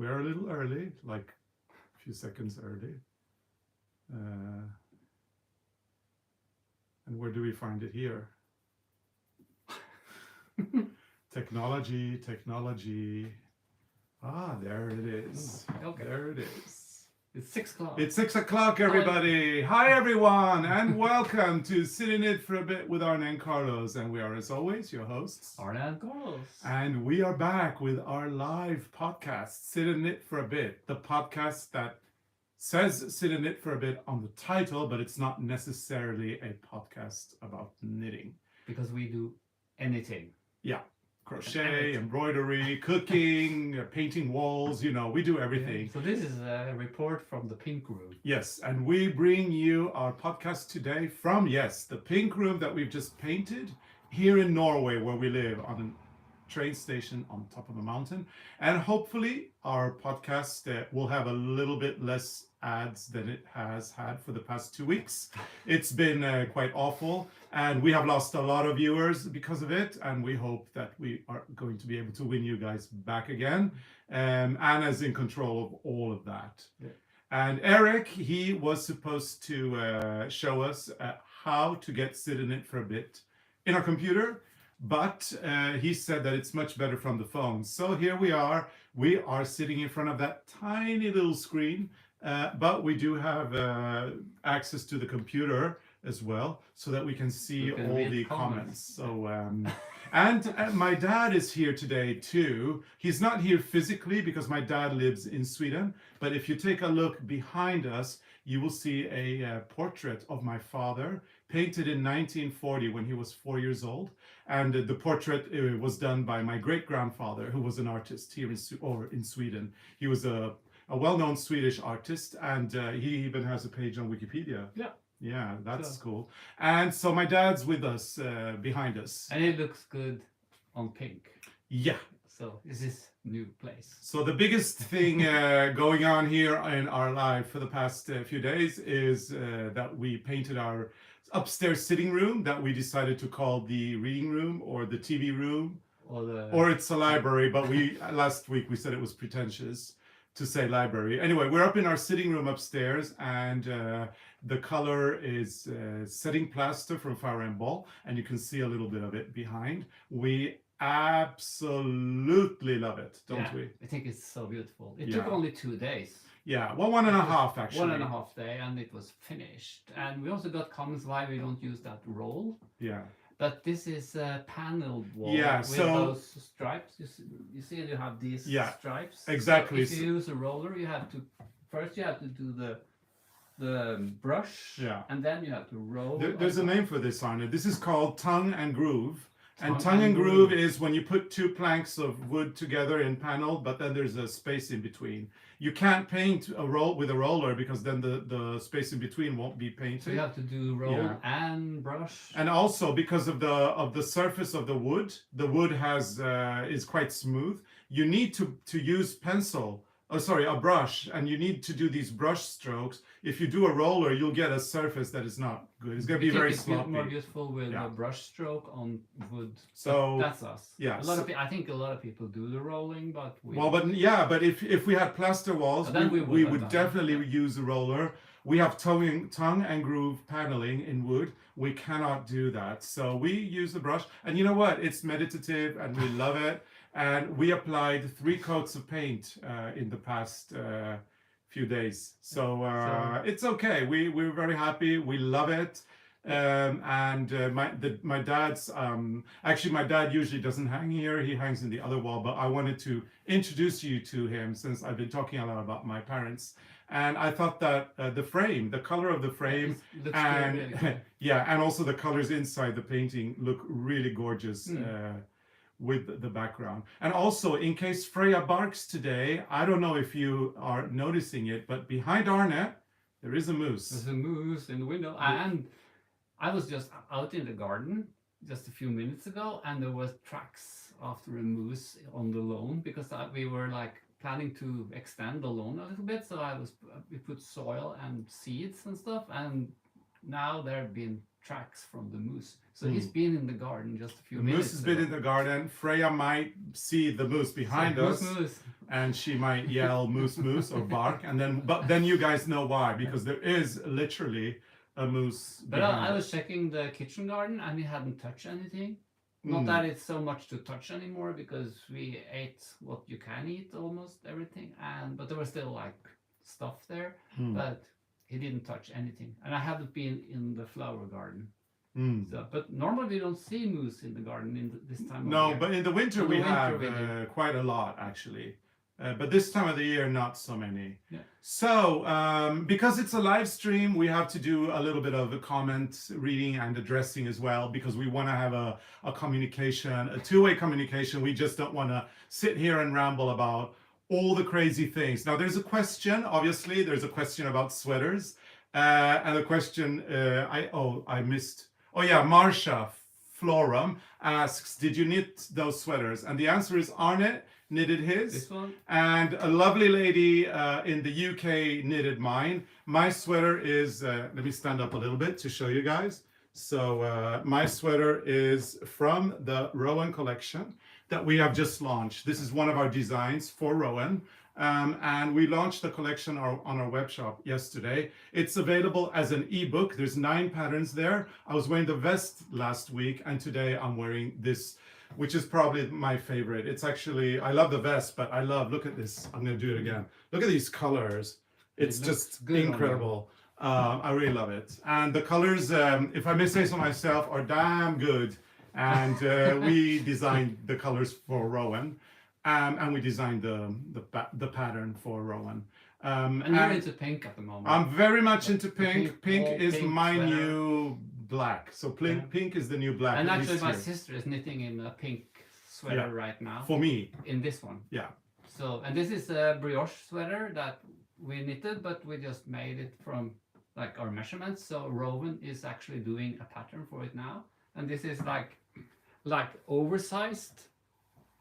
we're a little early, like a few seconds early. And where do we find it here? Technology. Ah, there it is. Okay. There it is. It's 6 o'clock. It's 6 o'clock, everybody. Hi, everyone, and welcome to Sit in It for a Bit with Arne and Carlos. And we are, as always, your hosts, Arne and Carlos. And we are back with our live podcast, Sit in It for a Bit, the podcast that says Sit in It for a Bit on the title, but it's not necessarily a podcast about knitting. Because we do anything. Yeah. Crochet, embroidery, cooking, painting walls, we do everything. Yeah. So this is a report from the Pink Room. Yes, and we bring you our podcast today from, the Pink Room that we've just painted here in Norway, where we live, on a train station on top of a mountain. And hopefully our podcast will have a little bit less ads than it has had for the past 2 weeks. It's been quite awful, and we have lost a lot of viewers because of it, and we hope that we are going to be able to win you guys back again. Anna's in control of all of that. Yeah. And Eric, he was supposed to show us how to get Sit in It for a Bit in our computer, but he said that it's much better from the phone. So here we are sitting in front of that tiny little screen, but we do have access to the computer as well, so that we can see all the comments. So and my dad is here today too. He's not here physically because my dad lives in Sweden, but if you take a look behind us, you will see a portrait of my father, painted in 1940 when he was 4 years old. And the portrait was done by my great-grandfather, who was an artist here in Sweden. He was a well-known Swedish artist, and he even has a page on Wikipedia. Yeah, that's cool. And so my dad's with us, behind us. And it looks good on pink. Yeah. So this is new place. So the biggest thing going on here in our life for the past few days is that we painted our upstairs sitting room that we decided to call the reading room or the TV room. Or it's a library, but last week we said it was pretentious to say library. Anyway, we're up in our sitting room upstairs, and the color is setting plaster from Freya, and you can see a little bit of it behind. We absolutely love it, don't we? I think it's so beautiful. It took only 2 days. Yeah, well, 1.5 actually. 1.5 day, and it was finished. And we also got comments why we don't use that roll. Yeah. But this is a paneled wall with those stripes. You see, you have these stripes. Exactly. So if you use a roller, you have to do the brush, and then you have to roll. There's a name for this, Arne. This is called tongue and groove. And tongue and groove is when you put 2 planks of wood together in panel, but then there's a space in between. You can't paint a roll with a roller because then the space in between won't be painted. So you have to do roll and brush. And also because of the surface of the wood has is quite smooth. You need to use a brush, and you need to do these brush strokes. If you do a roller, you'll get a surface that is not good. It's going to be very sloppy. It's more useful with a brush stroke on wood. So that's us. Yeah. I think a lot of people do the rolling, but but if we had plaster walls, we would definitely use a roller. We have tongue and groove paneling in wood. We cannot do that. So we use the brush, and you know what? It's meditative, and we love it. And we applied 3 coats of paint in the past few days. So it's okay. We're very happy. We love it. My dad's actually, my dad usually doesn't hang here. He hangs in the other wall. But I wanted to introduce you to him, since I've been talking a lot about my parents. And I thought that the color of the frame, and and also the colors inside the painting look really gorgeous. With the background. And also, in case Freya barks today, I don't know if you are noticing it, but behind Arne, there is a moose. There's a moose in the window. And I was just out in the garden just a few minutes ago, and there was tracks after a moose on the lawn, because we were planning to extend the lawn a little bit. So we put soil and seeds and stuff, and now there have been tracks from the moose. So he's been in the garden just a few minutes. The moose has been in the garden. Freya might see the moose behind us. Moose. and she might yell moose moose or bark, and then you guys know why, because there is literally a moose But behind I it. was checking the kitchen garden and we hadn't touched anything. Not Mm. that it's so much to touch anymore because we ate what you can eat, almost everything, but there was still like stuff there. Mm. But he didn't touch anything, and I haven't been in the flower garden. Mm. So, but normally we don't see moose in the garden this time of No, year. but in the winter In the we winter have we do. quite a lot actually. But this time of the year, not so many. Yeah. So, because it's a live stream, we have to do a little bit of a comment reading and addressing as well, because we want to have a communication, a two-way communication. We just don't want to sit here and ramble about all the crazy things. Now, there's a question, obviously, there's a question about sweaters. And the question, I missed. Oh yeah, Marsha Florum asks, did you knit those sweaters? And the answer is Arne knitted his. This one? And a lovely lady in the UK knitted mine. My sweater is, let me stand up a little bit to show you guys. So my sweater is from the Rowan collection that we have just launched. This is one of our designs for Rowan. And we launched the collection on our web shop yesterday. It's available as an ebook. There's 9 patterns there. I was wearing the vest last week, and today I'm wearing this, which is probably my favorite. It's actually, I love the vest, but I love, look at this. I'm going to do it again. Look at these colors. It's just incredible. I really love it. And the colors, if I may say so myself, are damn good. And we designed the colors for Rowan. And we designed the pattern for Rowan. And you're into pink at the moment. I'm very much into pink. Pink is pink my sweater. new black. So pink is the new black. And at actually, least my here. sister is knitting in a pink sweater right now. For me, In this one. yeah. So, and this is a brioche sweater that we knitted, but we just made it from like our measurements. So Rowan is actually doing a pattern for it now, and this is like oversized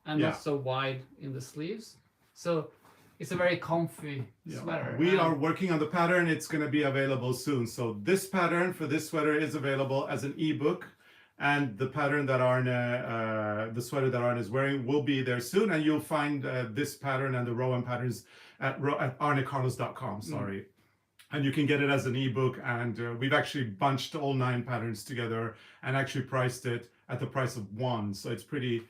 and Yeah. not so wide in the sleeves. So it's a very comfy sweater. We and are working on the pattern. It's going to be available soon. So this pattern for this sweater is available as an ebook, and the pattern that Arne, the sweater that Arne is wearing, will be there soon. And you'll find this pattern and the Rowan patterns at arnecarlos.com. Sorry. And you can get it as an ebook. And we've actually bunched all 9 patterns together and actually priced it at the price of 1. So it's pretty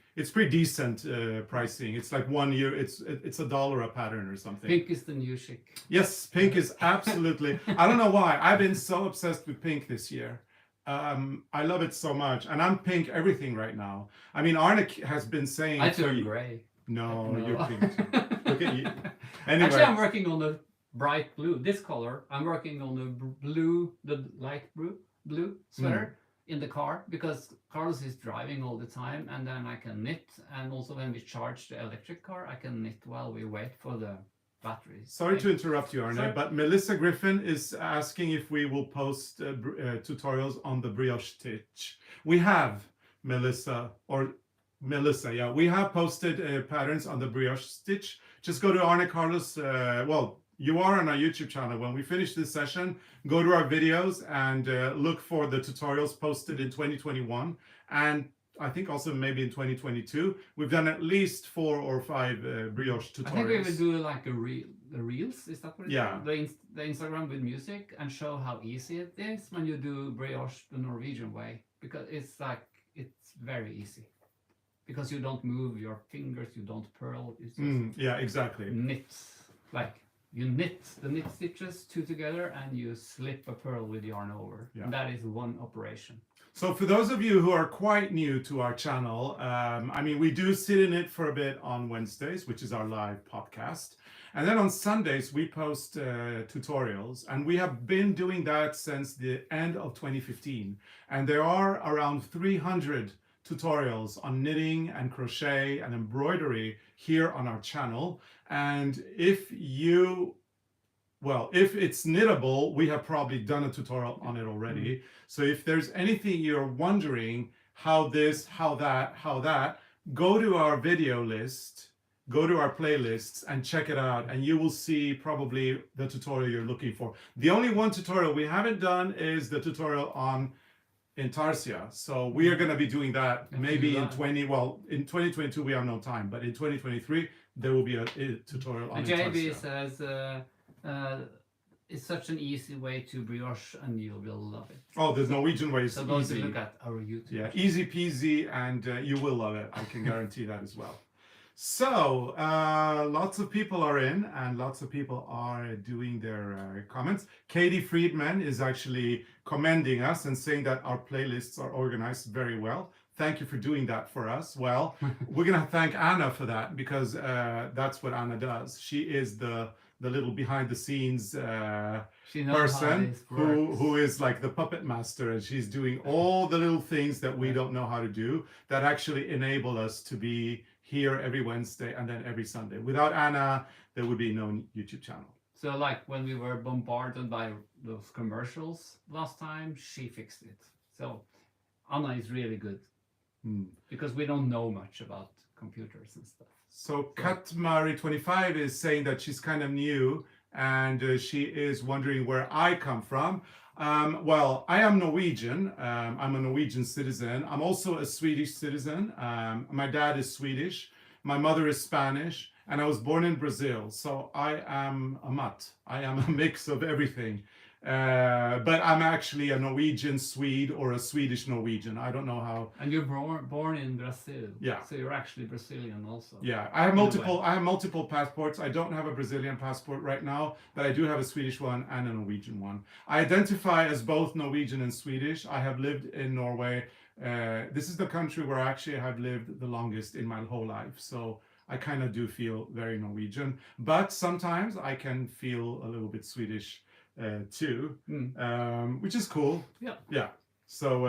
decent pricing. It's like 1 year. It's $1 a pattern or something. Pink is the new chic. Yes, pink is absolutely. I don't know why. I've been so obsessed with pink this year. I love it so much, and I'm pink everything right now. I mean, Arne has been saying. I turned gray. No, you're pink. Look at you. Anyway. Actually, I'm working on the bright blue. This color. I'm working on the blue, the light blue sweater in the car, because Carlos is driving all the time, and then I can knit. And also when we charge the electric car, I can knit while we wait for the batteries. Sorry to interrupt you, Arne, Sorry. but Melissa Griffin is asking if we will post tutorials on the brioche stitch. We have, Melissa, yeah, we have posted patterns on the brioche stitch. Just go to Arne Carlos. Well, you are on our YouTube channel. When we finish this session, go to our videos and look for the tutorials posted in 2021. And I think also maybe in 2022. We've done at least 4 or 5 brioche tutorials. I think we will do like the reels. Is that what it's Yeah. called? The Instagram with music, and show how easy it is when you do brioche the Norwegian way, because it's very easy. Because you don't move your fingers, you don't purl. It's just Yeah, exactly. knit. Like you knit the knit stitches 2 together, and you slip a purl with yarn over. Yeah. And that is one operation. So for those of you who are quite new to our channel, I mean, we do sit in it for a bit on Wednesdays, which is our live podcast. And then on Sundays, we post tutorials. And we have been doing that since the end of 2015. And there are around 300 tutorials on knitting and crochet and embroidery here on our channel. And if it's knittable, we have probably done a tutorial on it already. So if there's anything you're wondering, how this, how that, go to our video list, go to our playlists and check it out, and you will see probably the tutorial you're looking for. The only one tutorial we haven't done is the tutorial on in Tarsia. So we are going to be doing that Have to maybe do in that. 2022 we have no time, but in 2023 there will be a tutorial on And JB Tarsia. says it's such an easy way to brioche, and you will love it. Oh, the Norwegian way is So go to easy. look at our YouTube. Yeah, easy peasy, and you will love it. I can guarantee that as well. So, lots of people are in, and lots of people are doing their comments. Katie Friedman is actually commending us and saying that our playlists are organized very well. Thank you for doing that for us. Well, we're going to thank Anna for that, because that's what Anna does. She is the little behind the scenes She knows how person this works. who is like the puppet master, and she's doing all the little things that we don't know how to do that actually enable us to be here every Wednesday and then every Sunday. Without Anna, there would be no YouTube channel. So like when we were bombarded by those commercials last time, she fixed it. So Anna is really good because we don't know much about computers and stuff. So Katmari25 is saying that she's kind of new, and she is wondering where I come from. Well, I am Norwegian. I'm a Norwegian citizen. I'm also a Swedish citizen. My dad is Swedish. My mother is Spanish. And I was born in Brazil. So I am a mutt. I am a mix of everything. But I'm actually a Norwegian Swede or a Swedish Norwegian. I don't know how. And you're born in Brazil. Yeah. So you're actually Brazilian also. Yeah, I have multiple passports. I don't have a Brazilian passport right now, but I do have a Swedish one and a Norwegian one. I identify as both Norwegian and Swedish. I have lived in Norway. This is the country where I actually have lived the longest in my whole life. So I kind of do feel very Norwegian, but sometimes I can feel a little bit Swedish too, which is cool. Yeah. Yeah. So,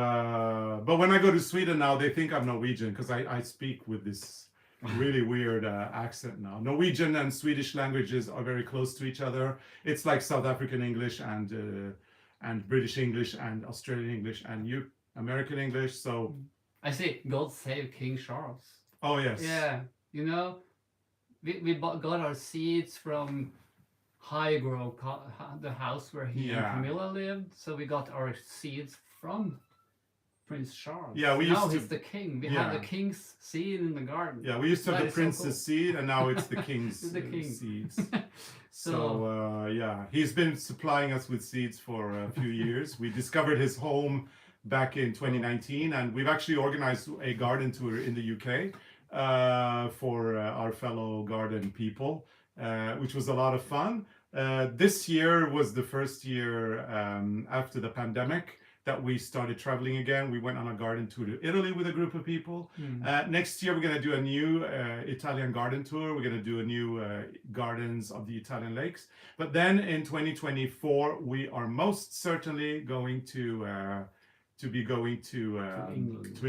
but when I go to Sweden now, they think I'm Norwegian because I speak with this really weird accent now. Norwegian and Swedish languages are very close to each other. It's like South African English and British English and Australian English and American English. So I see. God save King Charles. Oh yes. Yeah. You know, we got our seeds from Highgrove, the house where he and Camilla lived. So we got our seeds from Prince Charles. Yeah, we now used to. he's the king. We have the king's seed in the garden. Yeah, we used to have That the is so prince's cool. seed, and now it's the king's The king. seeds. So So yeah, he's been supplying us with seeds for a few years. We discovered his home back in 2019, and we've actually organized a garden tour in the UK for our fellow garden people, which was a lot of fun. This year was the first year after the pandemic that we started traveling again. We went on a garden tour to Italy with a group of people. Next year, we're going to do a new Italian garden tour. We're going to do a new gardens of the Italian lakes. But then in 2024, we are most certainly going to be going to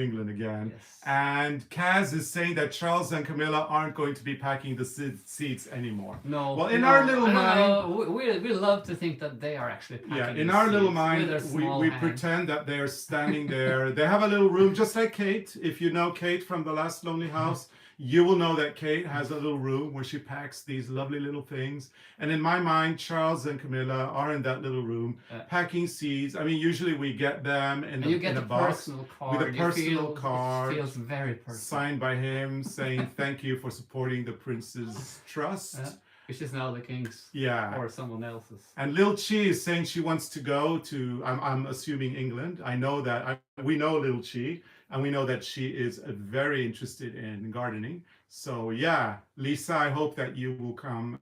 England again. yes. And Kaz is saying that Charles and Camilla aren't going to be packing the seats anymore. No. Well, in our little mind, we love to think that they are actually packing. yeah, in the our little seeds mind, with their we small pretend that they're standing there. They have a little room, just like Kate. If you know Kate from the last Lonely House, you will know that Kate has a little room where she packs these lovely little things. And in my mind, Charles and Camilla are in that little room packing seeds. I mean, usually we get them in a box card. with a personal card It feels very personal. signed by him saying thank you for supporting the prince's trust. Which is now the king's or someone else's. And Lil Chi is saying she wants to go to, I'm assuming England. I know that, we know Lil Chi, and we know that she is very interested in gardening. So yeah, Lisa, I hope that you will come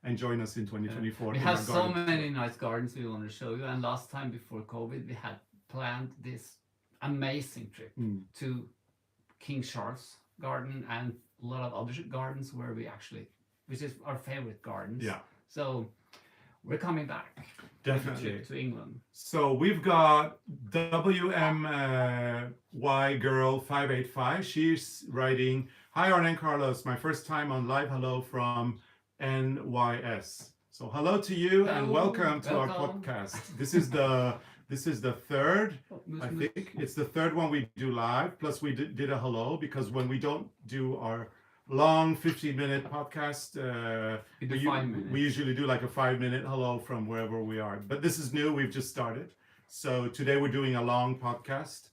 and join us in 2024. We have so many nice gardens we want to show you. And last time before COVID, we had planned this amazing trip to King Charles Garden and a lot of other gardens where we actually, which is our favorite gardens. Yeah. So we're coming back. Definitely. To England. So we've got WMY Girl 585. She's writing, "Hi Arne Carlos, my first time on live hello from NYS." So hello to you and welcome to our podcast. This is the third, I think. It's the third one we do live. Plus we did a hello because when we don't do our long 15-minute podcast, we usually do like a 5-minute hello from wherever we are. But this is new. We've just started. So today we're doing a long podcast.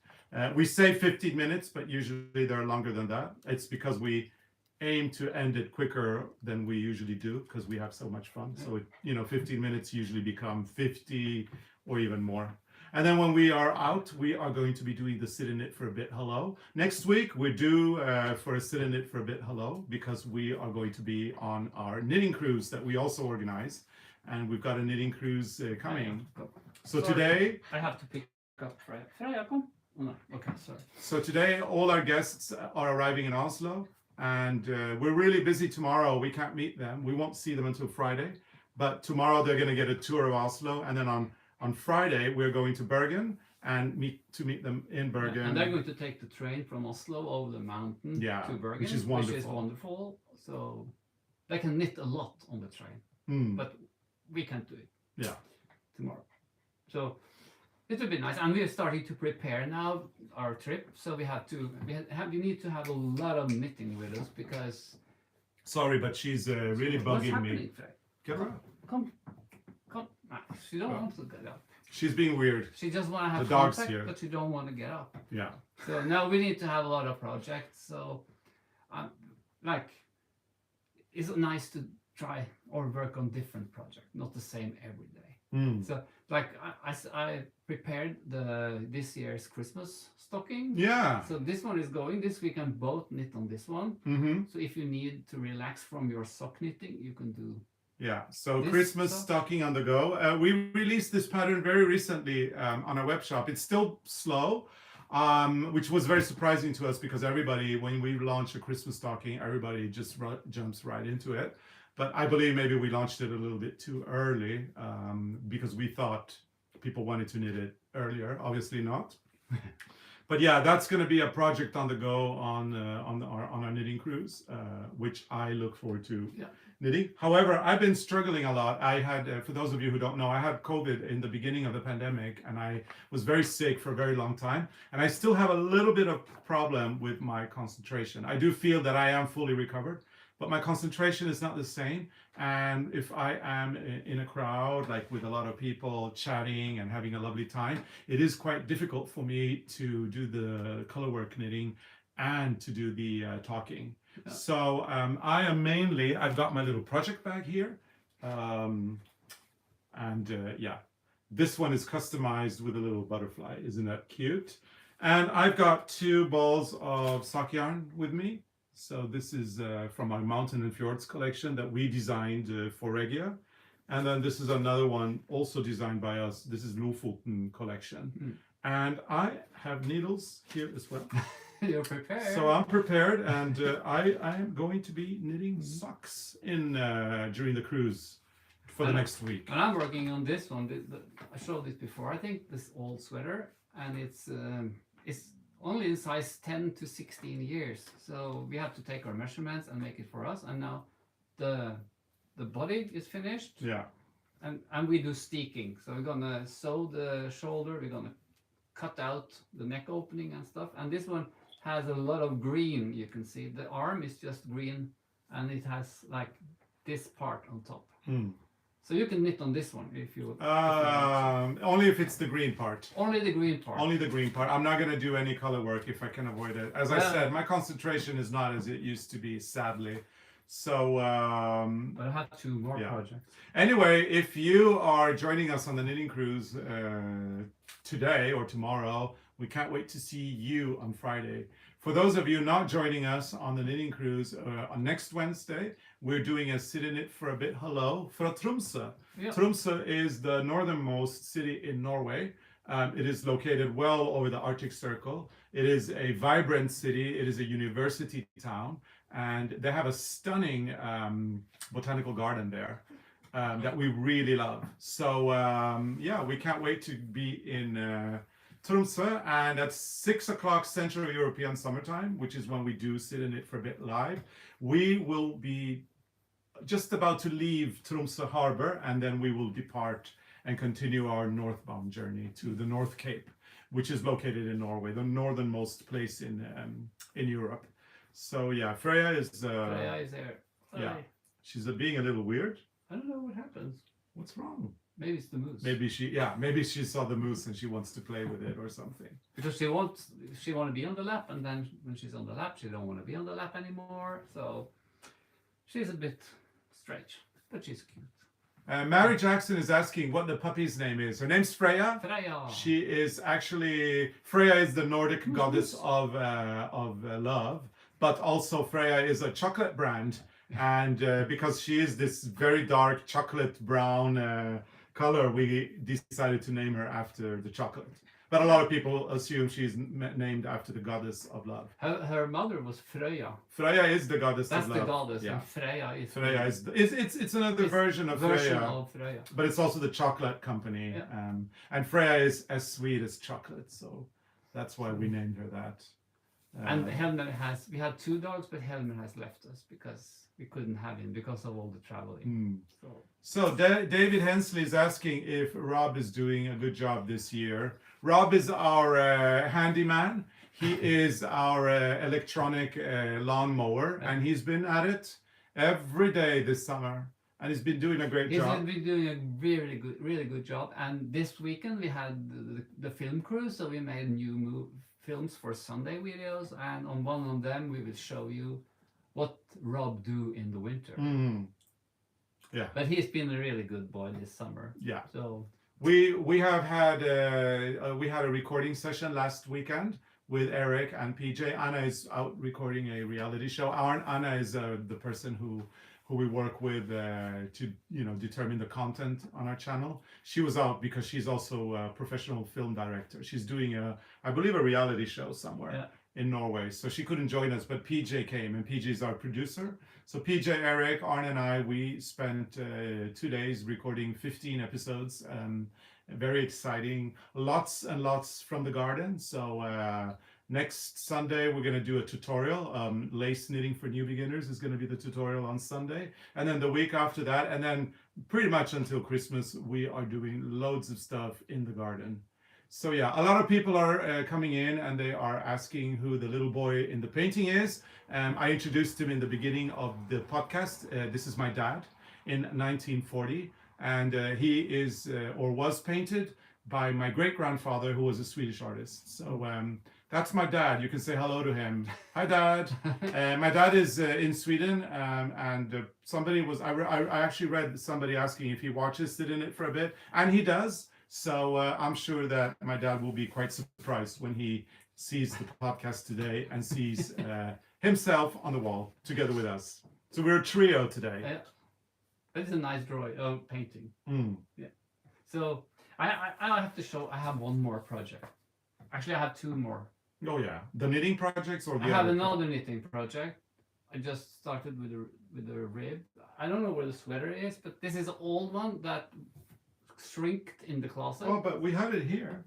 We say 15 minutes, but usually they're longer than that. It's because we aim to end it quicker than we usually do because we have so much fun. So 15 minutes usually become 50 or even more. And then when we are out, we are going to be doing the sit in it for a bit hello. Next week we're due for a sit in it for a bit hello because we are going to be on our knitting cruise that we also organize, and we've got a knitting cruise coming. So Sorry, today I have to pick up Freya. Freya, come. Oh, no. Okay, sorry. So today all our guests are arriving in Oslo, and we're really busy tomorrow. We can't meet them. We won't see them until Friday. But tomorrow they're going to get a tour of Oslo, and then on Friday we're going to Bergen and meet them in Bergen. And they're going to take the train from Oslo over the mountain to Bergen, which is wonderful. So they can knit a lot on the train, but we can't do it tomorrow. So it will be nice, and we are starting to prepare now our trip. So we need to have a lot of knitting with us because. Sorry, but she's really bugging me. Get her up. Come. Ah, she don't want to get up. She's being weird. She just want to have the dog's contact, here, but she don't want to get up. Yeah. So now we need to have a lot of projects. So, it's nice to try or work on different projects, not the same every day. So, I prepared this year's Christmas stocking. Yeah. So this one is going. This we can both knit on this one. So if you need to relax from your sock knitting, you can do. Yeah, so Christmas stocking on the go. We released this pattern very recently on our web shop. It's still slow, which was very surprising to us because everybody, when we launch a Christmas stocking, everybody just jumps right into it. But I believe maybe we launched it a little bit too early because we thought people wanted to knit it earlier. Obviously not. But yeah, that's going to be a project on the go on our knitting cruise, which I look forward to knitting. However, I've been struggling a lot. I had, for those of you who don't know, I had COVID in the beginning of the pandemic, and I was very sick for a very long time. And I still have a little bit of problem with my concentration. I do feel that I am fully recovered, but my concentration is not the same. And if I am in a crowd, like with a lot of people chatting and having a lovely time, it is quite difficult for me to do the colorwork knitting and to do the talking. Yeah. So I've got my little project bag here. This one is customized with a little butterfly. Isn't that cute? And I've got 2 balls of sock yarn with me. So this is from our Mountain and Fjords collection that we designed for Regia. And then this is another one also designed by us. This is Lofoten collection. And I have needles here as well. You're prepared. So I'm prepared, and I am going to be knitting socks during the cruise for the next week. And I'm working on this one. I showed this before. I think this old sweater, and it's only in size 10 to 16 years. So we have to take our measurements and make it for us. And now the body is finished. Yeah. And we do steeking. So we're gonna sew the shoulder. We're gonna cut out the neck opening and stuff. And this one has a lot of green. You can see the arm is just green, and it has like this part on top. So you can knit on this one if you. Only if it's the green part. Only the green part. Only the green part. I'm not going to do any color work if I can avoid it. As I said, my concentration is not as it used to be, sadly. So. But I have 2 more projects. Anyway, if you are joining us on the knitting cruise today or tomorrow, we can't wait to see you on Friday. For those of you not joining us on the knitting cruise on next Wednesday, we're doing a sit in it for a bit hello for Tromsø. Yeah. Tromsø is the northernmost city in Norway. It is located well over the Arctic Circle. It is a vibrant city. It is a university town, and they have a stunning botanical garden there that we really love. So we can't wait to be in Tromsø, and at 6 o'clock Central European Summertime, which is when we do sit in it for a bit live, we will be just about to leave Tromsø harbor, and then we will depart and continue our northbound journey to the North Cape, which is located in Norway, the northernmost place in Europe. So yeah, Freya is there. Yeah, she's being a little weird. I don't know what happens. What's wrong? Maybe it's the moose. Maybe she saw the moose and she wants to play with it or something. Because she want to be on the lap, and then when she's on the lap, she don't want to be on the lap anymore. So she's a bit strange, but she's cute. Mary Jackson is asking what the puppy's name is. Her name's Freya. Freya. She is actually Freya is the Nordic goddess of love, but also Freya is a chocolate brand, and because she is this very dark chocolate brown color, we decided to name her after the chocolate. But a lot of people assume she's named after the goddess of love. Her mother was Freya. Freya is the goddess That's of love. the goddess, Yeah. and Freya is It's another version of Freya. But it's also the chocolate company. Yeah. And Freya is as sweet as chocolate, so that's why we named her that. And Helmer we had 2 dogs, but Helmer has left us because we couldn't have him because of all the traveling. So David Hensley is asking if Rob is doing a good job this year. Rob is our handyman. He is our electronic lawnmower, and he's been at it every day this summer, and he's been doing a great job. He's been doing a really good job. And this weekend we had the film crew, so we made new films for Sunday videos, and on one of them we will show you what Rob do in the winter. Yeah. But he's been a really good boy this summer. Yeah. So we have had we had a recording session last weekend with Eric and PJ. Anna is out recording a reality show. Anna is the person who we work with to determine the content on our channel. She was out because she's also a professional film director. She's doing I believe a reality show somewhere in Norway. So she couldn't join us, but PJ came, and PJ is our producer. So PJ, Eric, Arne and I, we spent 2 days recording 15 episodes. Very exciting. Lots and lots from the garden. So next Sunday, we're going to do a tutorial. Lace knitting for new beginners is going to be the tutorial on Sunday. And then the week after that, and then pretty much until Christmas, we are doing loads of stuff in the garden. So yeah, a lot of people are coming in and they are asking who the little boy in the painting is. I introduced him in the beginning of the podcast. This is my dad in 1940. And he is or was painted by my great-grandfather, who was a Swedish artist. So that's my dad. You can say hello to him. Hi, Dad. My dad is in Sweden, and somebody was, I actually read somebody asking if he watches Sit In It for a bit, and he does. So I'm sure that my dad will be quite surprised when he sees the podcast today and sees himself on the wall together with us. So we're a trio today. It's a nice drawing, painting. Yeah. So I have to show. I have one more project. Actually, I have 2 more. Oh yeah, the knitting projects or the I have another knitting project. I just started with a rib. I don't know where the sweater is, but this is an old one that shrinked in the closet. Oh, but we have it here.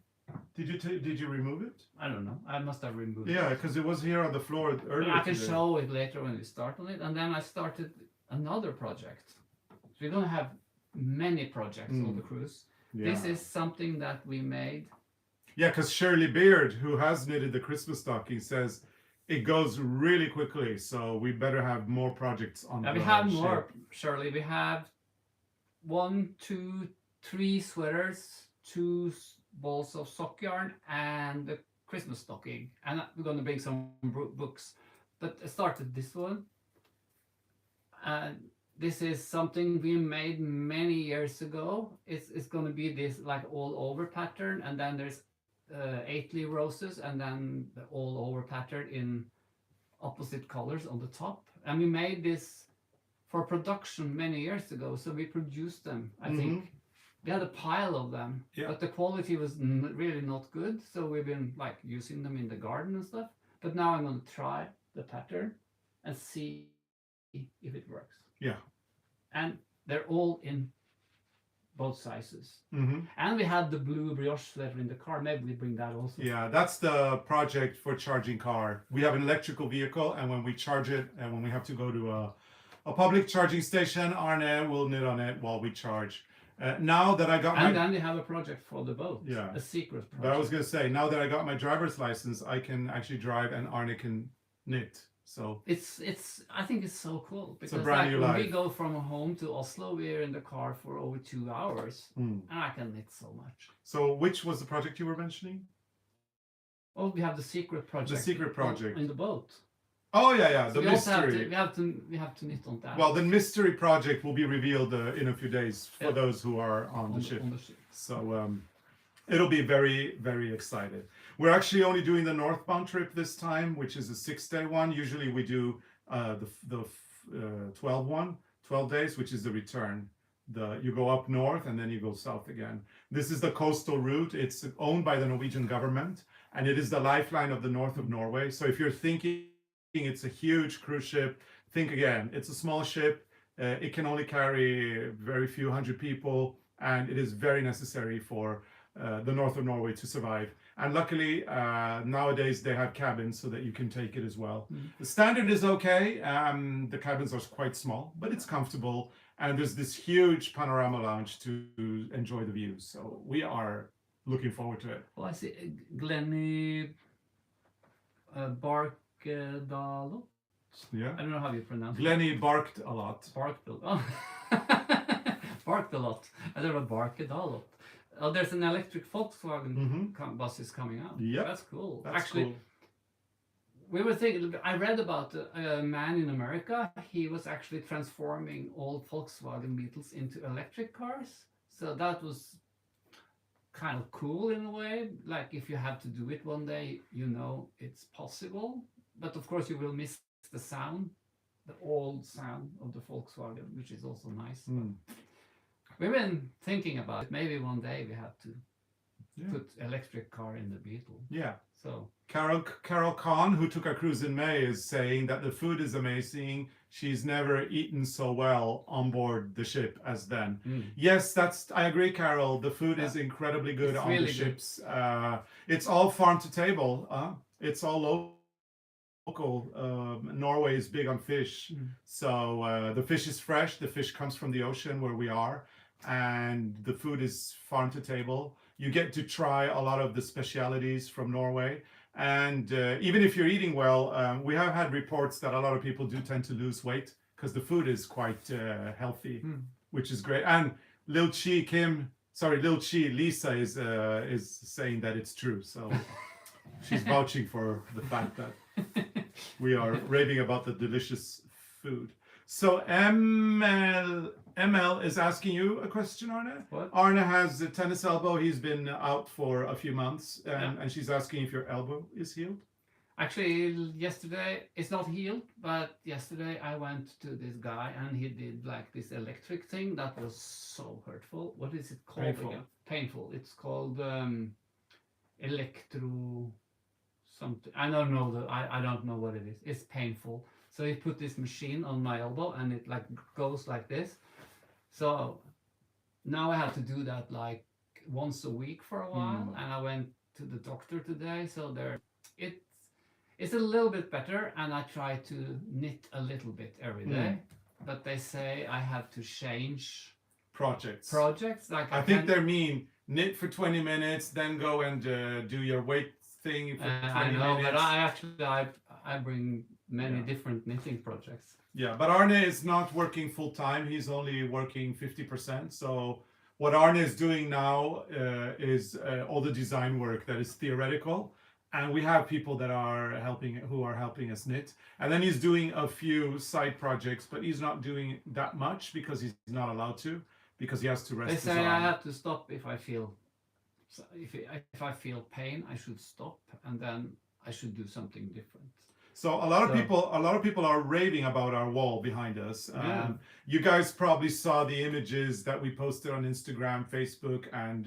Did you remove it? I don't know. I must have removed it. Yeah, because it was here on the floor earlier. I can show it later when we start on it. And then I started another project. So we're going to have many projects on the cruise. Yeah. This is something that we made. Yeah, because Shirley Beard, who has knitted the Christmas stocking, says it goes really quickly. So we better have more projects on. We have more, Shirley. We have 1, 2, 3 sweaters, 2 balls of sock yarn, and the Christmas stocking. And we're going to bring some books. But I started this one. And this is something we made many years ago. It's going to be this like all over pattern, and then there's 8 roses, and then the all over pattern in opposite colors on the top. And we made this for production many years ago, so we produced them. I think we had a pile of them, but the quality was really not good. So we've been like using them in the garden and stuff. But now I'm going to try the pattern and see if it works. Yeah. And they're all in both sizes. And we had the blue brioche sweater in the car. Maybe we bring that also. Yeah, that's the project for charging car. We have an electrical vehicle, and when we charge it, and when we have to go to a public charging station, Arne will knit on it while we charge. Now that I got and then we have a project for the boat. Yeah. A secret project. But I was going to say, now that I got my driver's license, I can actually drive and Arne can knit So I think it's so cool it's a because brand like new when we life. go from home to Oslo, we're in the car for over 2 hours, Mm. and I can knit so much. So which was the project you were mentioning? Oh, we have the secret project. The secret project. in the boat. Oh yeah, So the we also mystery. we have to knit on that. Well, the mystery project will be revealed in a few days for Yeah. those who are on the ship. On the ship. So it'll be very, very excited. We're actually only doing the northbound trip this time, which is a 6-day one. Usually we do the 12 days, which is the return. You go up north and then you go south again. This is the coastal route. It's owned by the Norwegian government, and it is the lifeline of the north of Norway. So if you're thinking it's a huge cruise ship, think again. It's a small ship. It can only carry very few hundred people, and it is very necessary for the north of Norway to survive. And luckily, nowadays they have cabins so that you can take it as well. The standard is okay. The cabins are quite small, but it's comfortable. And there's this huge panorama lounge to enjoy the views. So we are looking forward to it. Well, I see Glenny Barkedalo. Yeah. I don't know how you pronounce it. Glenny barked a lot. Barked a lot. I don't know, Barkedalo. Oh, there's an electric Volkswagen bus is coming out. Yeah, that's cool. That's Actually, cool. we were thinking. I read about a man in America. He was actually transforming old Volkswagen Beetles into electric cars. So that was kind of cool in a way. Like if you have to do it one day, you know it's possible. But of course, you will miss the sound, the old sound of the Volkswagen, which is also nice. We've been thinking about it. Maybe one day we have to put electric car in the Beetle. Yeah. So Carol Kahn, who took our cruise in May, is saying that the food is amazing. She's never eaten so well on board the ship as then. Yes, I agree, Carol. The food is incredibly good on really the ships. It's all farm to table. It's all local. Norway is big on fish. So the fish is fresh. The fish comes from the ocean where we are. And the food is farm to table. You get to try a lot of the specialities from Norway. And even if you're eating well, we have had reports that a lot of people do tend to lose weight because the food is quite healthy, which is great. And Lisa is saying that it's true. So she's vouching for the fact that we are raving about the delicious food. So ML is asking you a question, Arne. What? Arne has a tennis elbow. He's been out for a few months, and she's asking if your elbow is healed. Actually, yesterday, it's not healed, but yesterday I went to this guy and he did like this electric thing that was so hurtful. What is it called? Painful. Again? Painful. It's called electro something. I don't know. I don't know what it is. It's painful. So he put this machine on my elbow and it like goes like this. So now I have to do that like once a week for a while. And I went to the doctor today. So it's a little bit better. And I try to knit a little bit every day. But they say I have to change projects. Like I think they mean knit for 20 minutes, then go and do your weight thing for 20 I know, minutes. but I bring many different knitting projects. Yeah, but Arne is not working full time. He's only working 50%. So what Arne is doing now is all the design work that is theoretical. And we have people that are who are helping us knit. And then he's doing a few side projects, but he's not doing that much because he's not allowed to, because he has to rest They his say arm. I have to stop if I feel if I feel pain. I should stop, and then I should do something different. So a lot of people are raving about our wall behind us. Yeah. You guys probably saw the images that we posted on Instagram, Facebook, and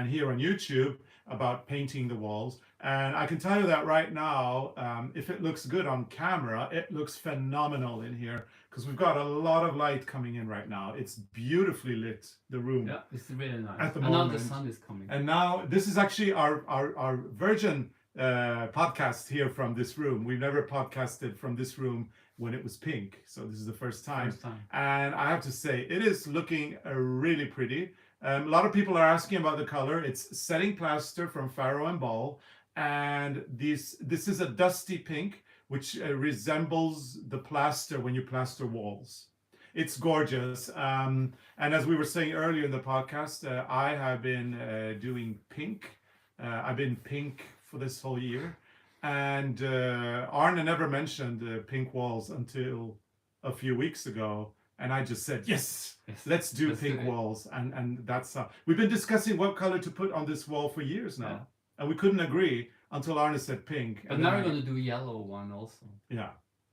here on YouTube about painting the walls. And I can tell you that right now, if it looks good on camera, it looks phenomenal in here because we've got a lot of light coming in right now. It's beautifully lit, the room. Yeah, it's really nice. At the and now moment. the sun is coming. And now this is actually our virgin podcast here from this room. We've never podcasted from this room when it was pink, so this is the first time. And I have to say it is looking really pretty. A lot of people are asking about the color. It's setting plaster from Faro and Ball, and this is a dusty pink, which resembles the plaster when you plaster walls. It's gorgeous. And as we were saying earlier in the podcast, I have been doing pink. I've been pink for this whole year. And Arne never mentioned pink walls until a few weeks ago. And I just said, yes, let's do pink walls. And that's we've been discussing what color to put on this wall for years now. Yeah. And we couldn't agree until Arne said pink. But now we're going to do yellow one also. Yeah.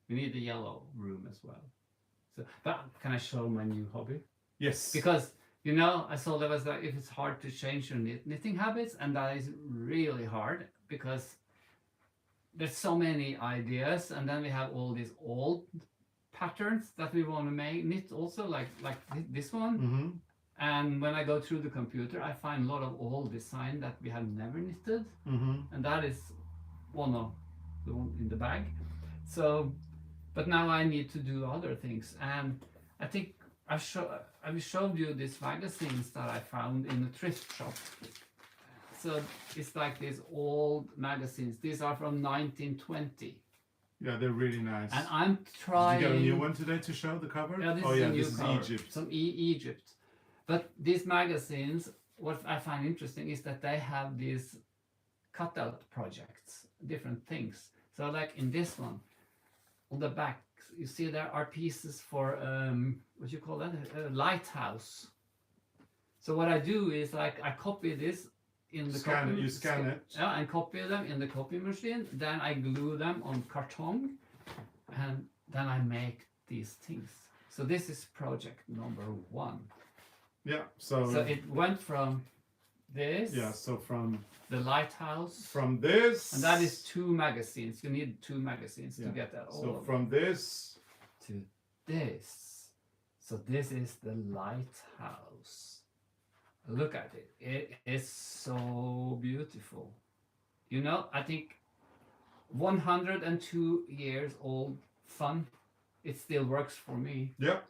We need the yellow room as well. So, but can I show my new hobby? Yes. Because, you know, I saw there was like, if it's hard to change your knitting habits, and that is really hard because there's so many ideas, and then we have all these old patterns that we want to knit also, like this one. Mm-hmm. And when I go through the computer, I find a lot of old design that we have never knitted, and that is one of the one in the bag. So, but now I need to do other things, and I think I showed you these magazines that I found in a thrift shop. So it's like these old magazines. These are from 1920. Yeah, they're really nice. And I'm trying. Did you get a new one today to show the cover? Yeah, this is Egypt. Some Egypt. But these magazines, what I find interesting is that they have these cutout projects, different things. So like in this one, on the back, you see there are pieces for, what you call that? A lighthouse. So what I do is like I copy this in the you scan it. Yeah, and copy them in the copy machine. Then I glue them on carton, and then I make these things. So this is project number 1. Yeah. So it went from this. Yeah. So from the lighthouse. From this. And that is 2 magazines. You need 2 magazines to get that. So from this to this. So this is the lighthouse. Look at it. It is so beautiful. You know, I think 102 years old, fun. It still works for me. Yep.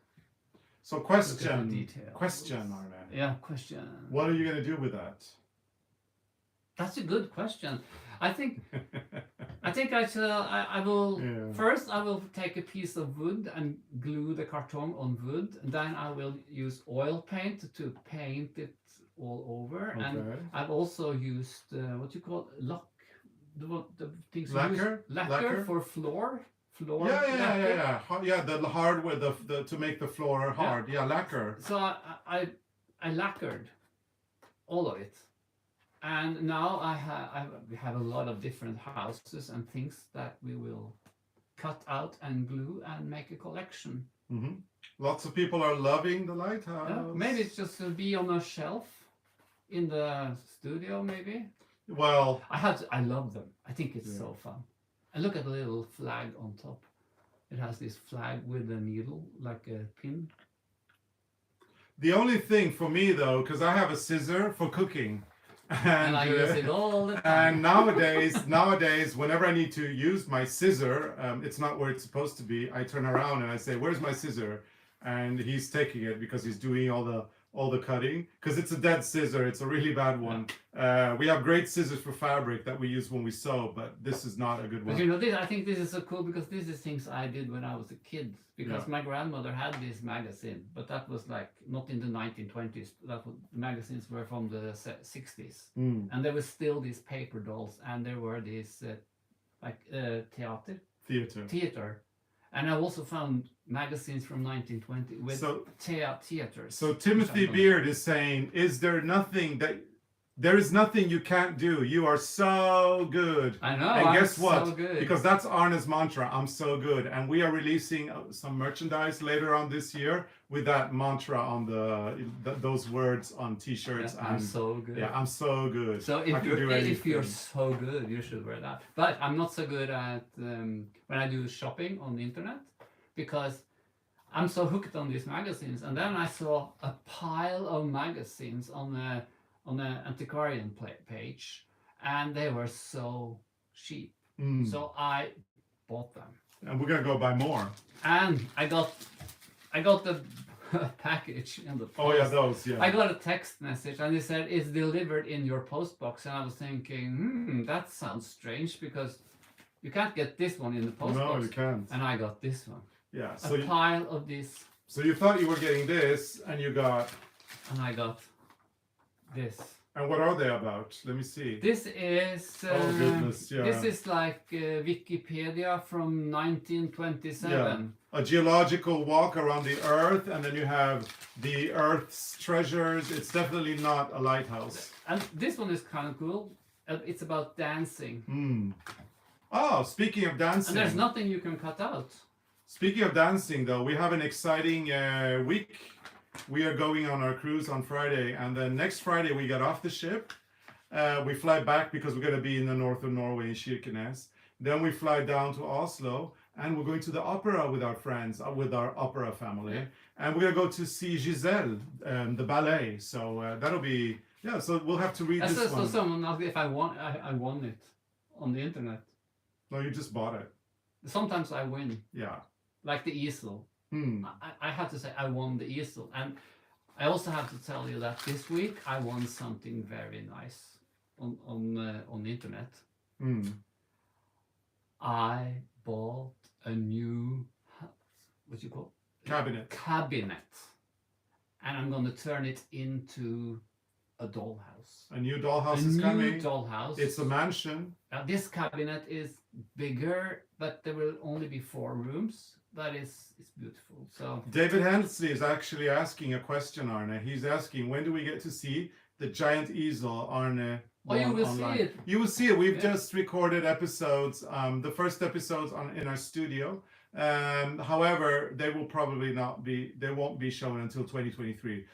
So question, Arne. Yeah, question. What are you going to do with that? That's a good question. I think I will first I will take a piece of wood and glue the carton on wood, and then I will use oil paint to paint it all over. Okay. And I've also used what you call the things lacquer for floor. Yeah. The hardware, the to make the floor hard. Yeah, lacquer. So I lacquered all of it. And now we have a lot of different houses and things that we will cut out and glue and make a collection. Mm-hmm. Lots of people are loving the lighthouse. Yeah, maybe it's just to be on a shelf in the studio, maybe. Well, I love them. I think it's so fun. And look at the little flag on top. It has this flag with a needle, like a pin. The only thing for me though, because I have a scissor for cooking. And I use it all the time. And nowadays, whenever I need to use my scissor, it's not where it's supposed to be. I turn around and I say, "Where's my scissor?" And he's taking it because he's doing all the cutting. Because it's a dead scissor. It's a really bad one. We have great scissors for fabric that we use when we sew, but this is not a good one. But you know, I think this is so cool because this is things I did when I was a kid. Because my grandmother had this magazine, but that was like not in the 1920s. The magazines were from the 60s, and there was still these paper dolls, and there were these theater, and I also found magazines from 1920 with theaters. So Timothy Beard is saying, there is nothing you can't do. You are so good. I know. And guess what? So good. Because that's Arne's mantra. I'm so good. And we are releasing some merchandise later on this year with that mantra on those words on T-shirts. Yeah, I'm so good. Yeah, I'm so good. So if you're so good, you should wear that. But I'm not so good at when I do shopping on the internet because I'm so hooked on these magazines. And then I saw a pile of magazines on the antiquarian page, and they were so cheap. So I bought them. And we're gonna go buy more. And I got the package in the post. Oh yeah, those. Yeah. I got a text message, and it said it's delivered in your post box, and I was thinking, that sounds strange because You can't get this one in the post No, box. you can't. And I got this one. Yeah. A pile of this. So you thought you were getting this, and you got. And I got this. And what are they about? Let me see. This is. Oh goodness! Yeah. This is like Wikipedia from 1927. Yeah. A geological walk around the Earth, and then you have the Earth's treasures. It's definitely not a lighthouse. And this one is kind of cool. It's about dancing. Oh, speaking of dancing. And there's nothing you can cut out. Speaking of dancing, though, we have an exciting week. We are going on our cruise on Friday, and then next Friday we get off the ship. We fly back because we're going to be in the north of Norway in Kirkenes. Then we fly down to Oslo, and we're going to the opera with our friends, with our opera family. Yeah. And we're going to go to see Giselle, the ballet. So that'll be, yeah, so we'll have to read this So one. someone asked if I won it on the internet. No, you just bought it. Sometimes I win, Yeah. like the easel. I have to say I won the easel. And I also have to tell you that this week I won something very nice on the internet. I bought a new, what you call it? Cabinet. And I'm going to turn it into a dollhouse. A new dollhouse is coming. A new dollhouse. It's a mansion. This cabinet is bigger, but there will only be 4 rooms. But it's beautiful. So David Hensley is actually asking a question, Arne. He's asking, when do we get to see the giant easel, Arne? Oh, you will online? see it. You will see it. We've just recorded episodes, the first episodes in our studio. However, they will probably they won't be shown until 2023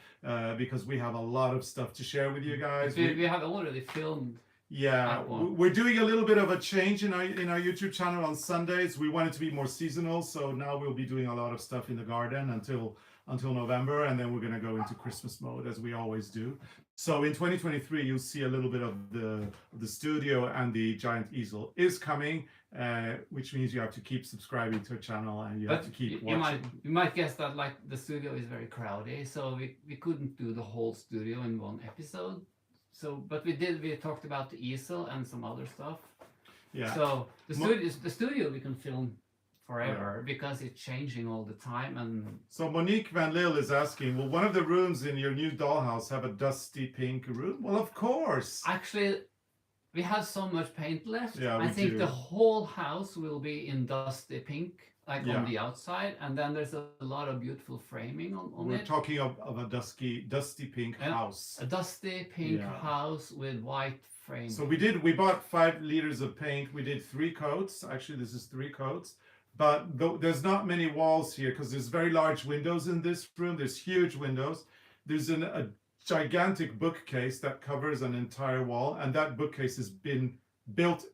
because we have a lot of stuff to share with you guys. We have already filmed. Yeah, we're doing a little bit of a change in our YouTube channel on Sundays. We want it to be more seasonal, so now we'll be doing a lot of stuff in the garden until November, and then we're going to go into Christmas mode as we always do. So in 2023, you'll see a little bit of the studio, and the giant easel is coming, which means you have to keep subscribing to our channel, and you have to keep watching. You might guess that like the studio is very crowded, so we couldn't do the whole studio in one episode. So, but we talked about the easel and some other stuff. Yeah. So the studio we can film forever because it's changing all the time. And so Monique Van Lille is asking, will one of the rooms in your new dollhouse have a dusty pink room? Well, of course. Actually, we have so much paint left. Yeah, I think the whole house will be in dusty pink, like on the outside, and then there's a lot of beautiful framing on it. We're talking of a dusty pink house. A dusty pink house with white frame. So we bought 5 liters of paint. We did 3 coats. Actually, this is 3 coats. But there's not many walls here because there's very large windows in this room. There's huge windows. There's a gigantic bookcase that covers an entire wall, and that bookcase has been built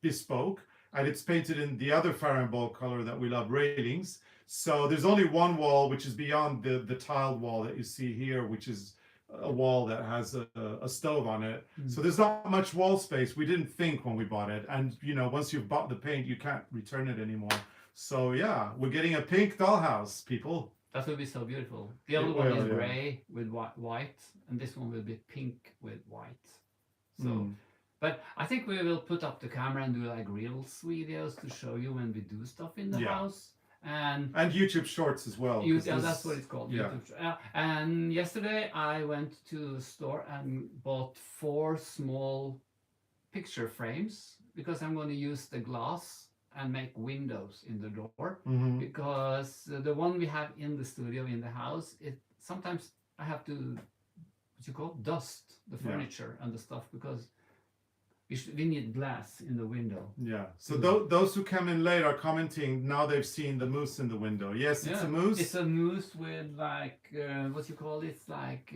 bespoke. And it's painted in the other Farrenball color that we love, railings. So there's only one wall, which is beyond the tiled wall that you see here, which is a wall that has a stove on it. So there's not much wall space. We didn't think when we bought it. And, once you've bought the paint, you can't return it anymore. So, yeah, we're getting a pink dollhouse, people. That will be so beautiful. The other one is gray with white, and this one will be pink with white. So... But I think we will put up the camera and do like reels videos to show you when we do stuff in the house. And YouTube Shorts as well. That's what it's called. Yeah. YouTube. And yesterday I went to the store and bought 4 small picture frames because I'm going to use the glass and make windows in the door. Because the one we have in the studio in the house, sometimes I have to dust the furniture and the stuff because we need glass in the window. Yeah. So those who come in late are commenting now they've seen the moose in the window. Yes, it's a moose. It's a moose with like It's like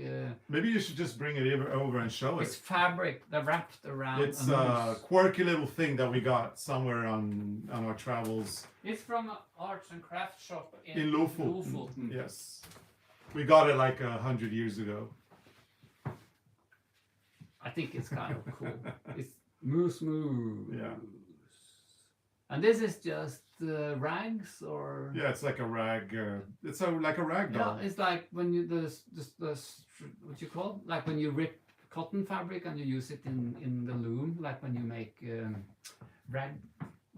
maybe you should just bring it over and show it's it. fabric that wrapped around. It's a quirky little thing that we got somewhere on our travels. It's from an arts and crafts shop in Lofoten. Yes. We got it like 100 years ago. I think it's kind of cool. It's moose. Yeah. And this is just rags, or yeah, it's like a rag. It's like a rag doll. Yeah, it's like when you what you call, like when you rip cotton fabric and you use it in the loom, like when you make rag.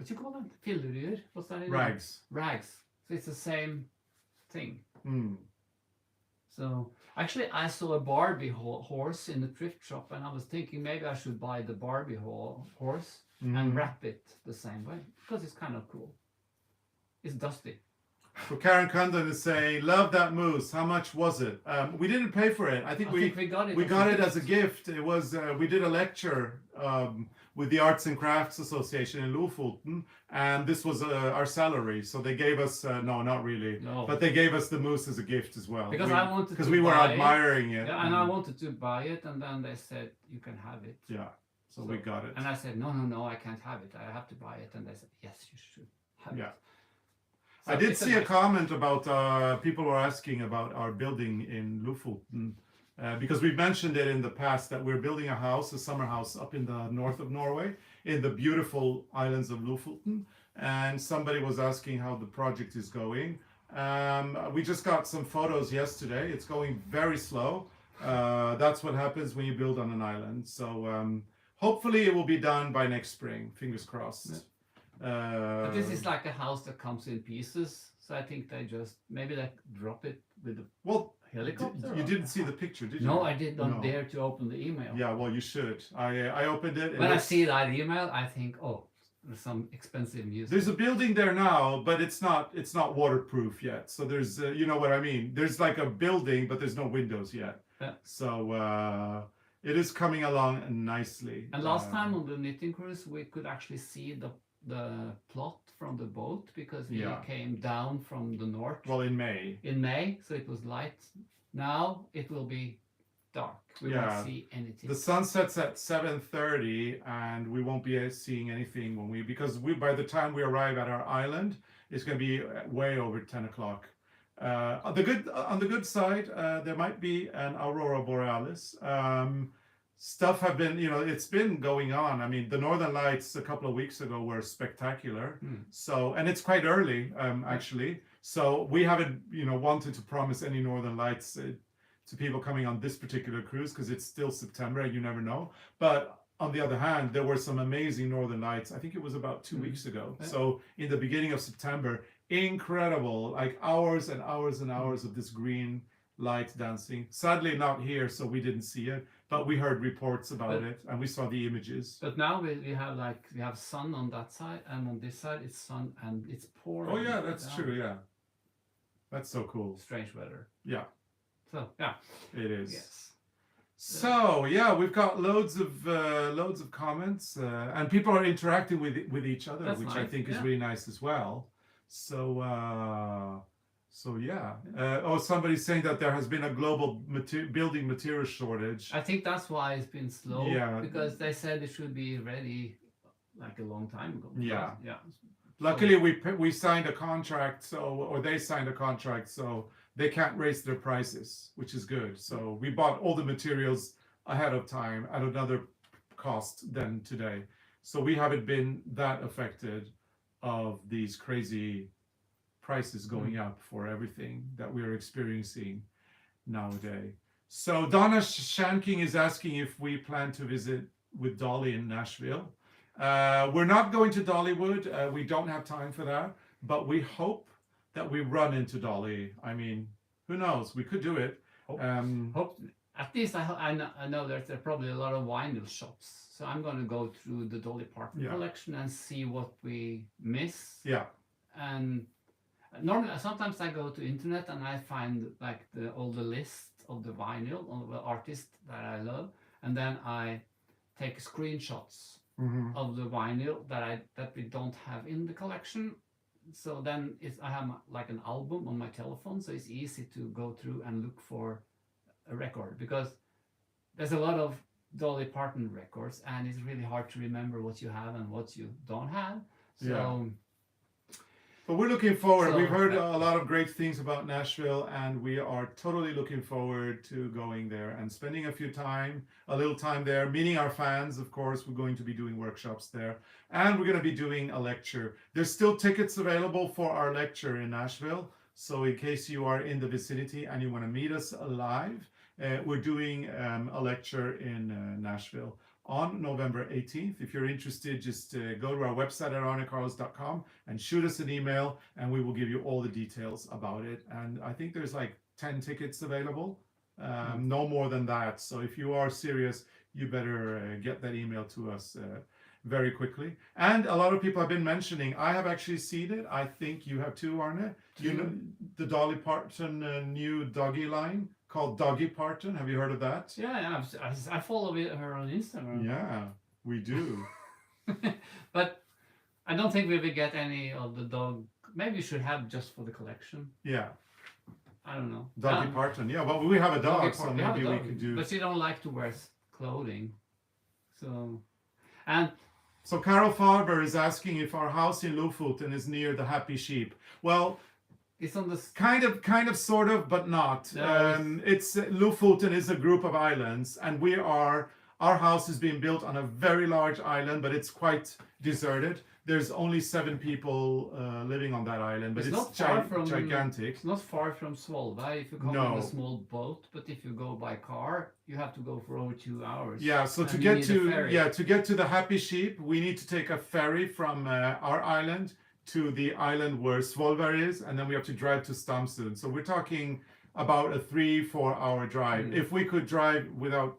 what you call that? Filledyr? What's that? In Rags. Rags. So it's the same thing. Mm. So actually, I saw a Barbie horse in the thrift shop, and I was thinking maybe I should buy the Barbie horse and wrap it the same way because it's kind of cool. It's dusty. So Karen Condon is saying, "Love that moose. How much was it?" We didn't pay for it. I think we got it. We got it as a gift. It was we did a lecture with the Arts and Crafts Association in Lofoten, and this was our salary. So they gave us no, not really, No. but they gave us the moose as a gift as well. Because I wanted because to we were buy admiring it. Yeah, and I wanted to buy it, and then they said you can have it. Yeah, so we got it. And I said no, I can't have it. I have to buy it. And they said yes, you should have it. So I did see a comment about people were asking about our building in Lofoten. Because we've mentioned it in the past that we're building a house, a summer house up in the north of Norway, in the beautiful islands of Lofoten. And somebody was asking how the project is going. We just got some photos yesterday. It's going very slow. That's what happens when you build on an island. So hopefully it will be done by next spring, fingers crossed. But this is like a house that comes in pieces. So I think maybe they drop it with the helicopter. You didn't see the picture, did you? No, I did not dare to open the email. Yeah, well, you should. I opened it. When I see that email, I think, oh, there's some expensive music. There's a building there now, but it's not waterproof yet. So there's, you know what I mean? There's like a building, but there's no windows yet. Yeah. So it is coming along nicely. And last time on the knitting cruise, we could actually see the plot from the boat because we came down from the north. Well, in May. In May, so it was light. Now it will be dark. We won't see anything. The sun sets at 7:30, and we won't be seeing anything because by the time we arrive at our island, it's going to be way over 10 o'clock. On the good side, there might be an aurora borealis. Stuff have been, it's been going on. I mean, the Northern Lights a couple of weeks ago were spectacular. So, and it's quite early, actually. So we haven't, wanted to promise any Northern Lights to people coming on this particular cruise because it's still September and you never know. But on the other hand, there were some amazing Northern Lights. I think it was about 2 weeks ago. Yeah. So in the beginning of September, incredible, like hours and hours and hours of this green light dancing. Sadly not here, so we didn't see it, but we heard reports about it and we saw the images. But now we have sun on that side, and on this side it's sun and it's pouring. Oh yeah, that's true. Yeah, that's so cool. Strange weather. Yeah. So yeah, it is. Yes. So yeah, we've got loads of comments and people are interacting with each other, that's which nice. I think is really nice as well. So yeah. Somebody's saying that there has been a global building material shortage. I think that's why it's been slow. Yeah. Because they said it should be ready like a long time ago. Yeah. Yeah. Luckily, we signed a contract, or they signed a contract, so they can't raise their prices, which is good. So we bought all the materials ahead of time at another cost than today. So we haven't been that affected of these crazy prices going up for everything that we're experiencing nowadays. So Donna Shanking is asking if we plan to visit with Dolly in Nashville. We're not going to Dollywood. We don't have time for that, but we hope that we run into Dolly. I mean, who knows? We could do it. Hope. At least I know there's probably a lot of vinyl shops. So I'm going to go through the Dolly Parton collection and see what we miss. Yeah. And normally, sometimes I go to internet and I find like all the list of the vinyl of the artists that I love, and then I take screenshots of the vinyl that we don't have in the collection. So then I have like an album on my telephone, so it's easy to go through and look for a record, because there's a lot of Dolly Parton records and it's really hard to remember what you have and what you don't have. So but we're looking forward. We've heard a lot of great things about Nashville, and we are totally looking forward to going there and spending a little time there, meeting our fans. Of course, we're going to be doing workshops there, and we're going to be doing a lecture. There's still tickets available for our lecture in Nashville. So in case you are in the vicinity and you want to meet us live, we're doing a lecture in Nashville on November 18th. If you're interested, just go to our website at arnecarlos.com and shoot us an email, and we will give you all the details about it. And I think there's like 10 tickets available, no more than that. So if you are serious, you better get that email to us very quickly. And a lot of people have been mentioning, I have actually seen it. I think you have too, Arne. You know the Dolly Parton new doggy line called Doggy Parton. Have you heard of that? Yeah, I follow her on Instagram. Yeah, we do. But I don't think we will get any of the dog. Maybe you should have just for the collection. Yeah. I don't know. Doggy Parton. Yeah, well, we have a dog, so maybe we could do. But she don't like to wear clothing. So Carol Farber is asking if our house in Lofoten is near the Happy Sheep. Well, it's on the kind of, sort of, but not. It's Lofoten is a group of islands, and our house is being built on a very large island, but it's quite deserted. There's only 7 people living on that island, but it's not far from gigantic. It's not far from Svolvær if you come in a small boat, but if you go by car, you have to go for over 2 hours. Yeah, so to get to the Happy Sheep, we need to take a ferry from our island to the island where Svolvær is, and then we have to drive to Stamsund. So we're talking about a 3-4 hour drive. If we could drive without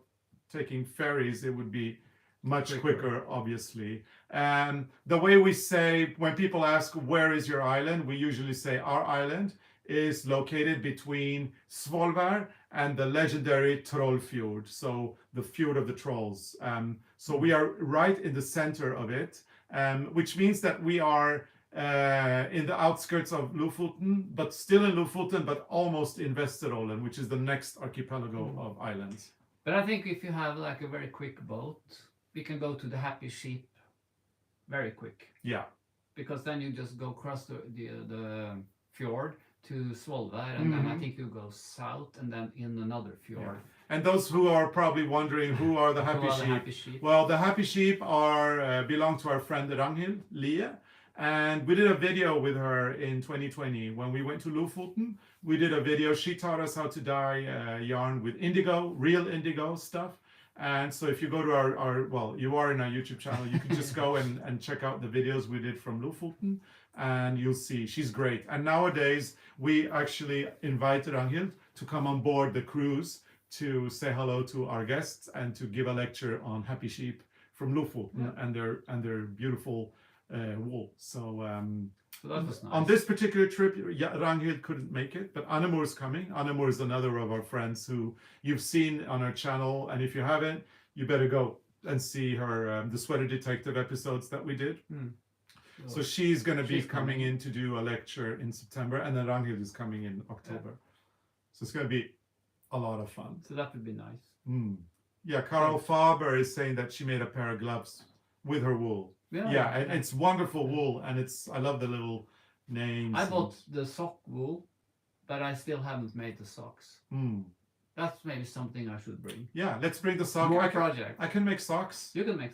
taking ferries, it would be much quicker, obviously. The way we say, when people ask where is your island, we usually say our island is located between Svolvær and the legendary Trollfjord, so the fjord of the trolls. So we are right in the center of it, which means that we are in the outskirts of Lofoten, but still in Lofoten, but almost in Vesterålen, which is the next archipelago of islands. But I think if you have like a very quick boat, we can go to the Happy Sheep very quick. Yeah. Because then you just go across the fjord to Svolvær, and then I think you go south and then in another fjord. Yeah. And those who are probably wondering who are the Happy Sheep? Well, the Happy Sheep are belong to our friend Ragnhild Lie, and we did a video with her in 2020 when we went to Lofoten. We did a video. She taught us how to dye yarn with indigo, real indigo stuff. And so if you go to our you are in our YouTube channel, you can just go and check out the videos we did from Lofoten, and you'll see she's great. And nowadays we actually invited Ragnhild to come on board the cruise to say hello to our guests and to give a lecture on Happy Sheep from Lofoten and their beautiful wool. So that was nice. On this particular trip, Ragnhild couldn't make it, but Annemor is coming. Annemor is another of our friends who you've seen on our channel, and if you haven't, you better go and see her the Sweater Detective episodes that we did. So she's going to be coming in to do a lecture in September, and then Ragnhild is coming in October. So it's going to be a lot of fun. So that would be nice. Yeah, Carol Faber is saying that she made a pair of gloves with her wool. Yeah, and it's wonderful wool, and I love the little names. I bought the sock wool, but I still haven't made the socks. That's maybe something I should bring. Yeah, let's bring the sock. Project. I can make socks. You can make.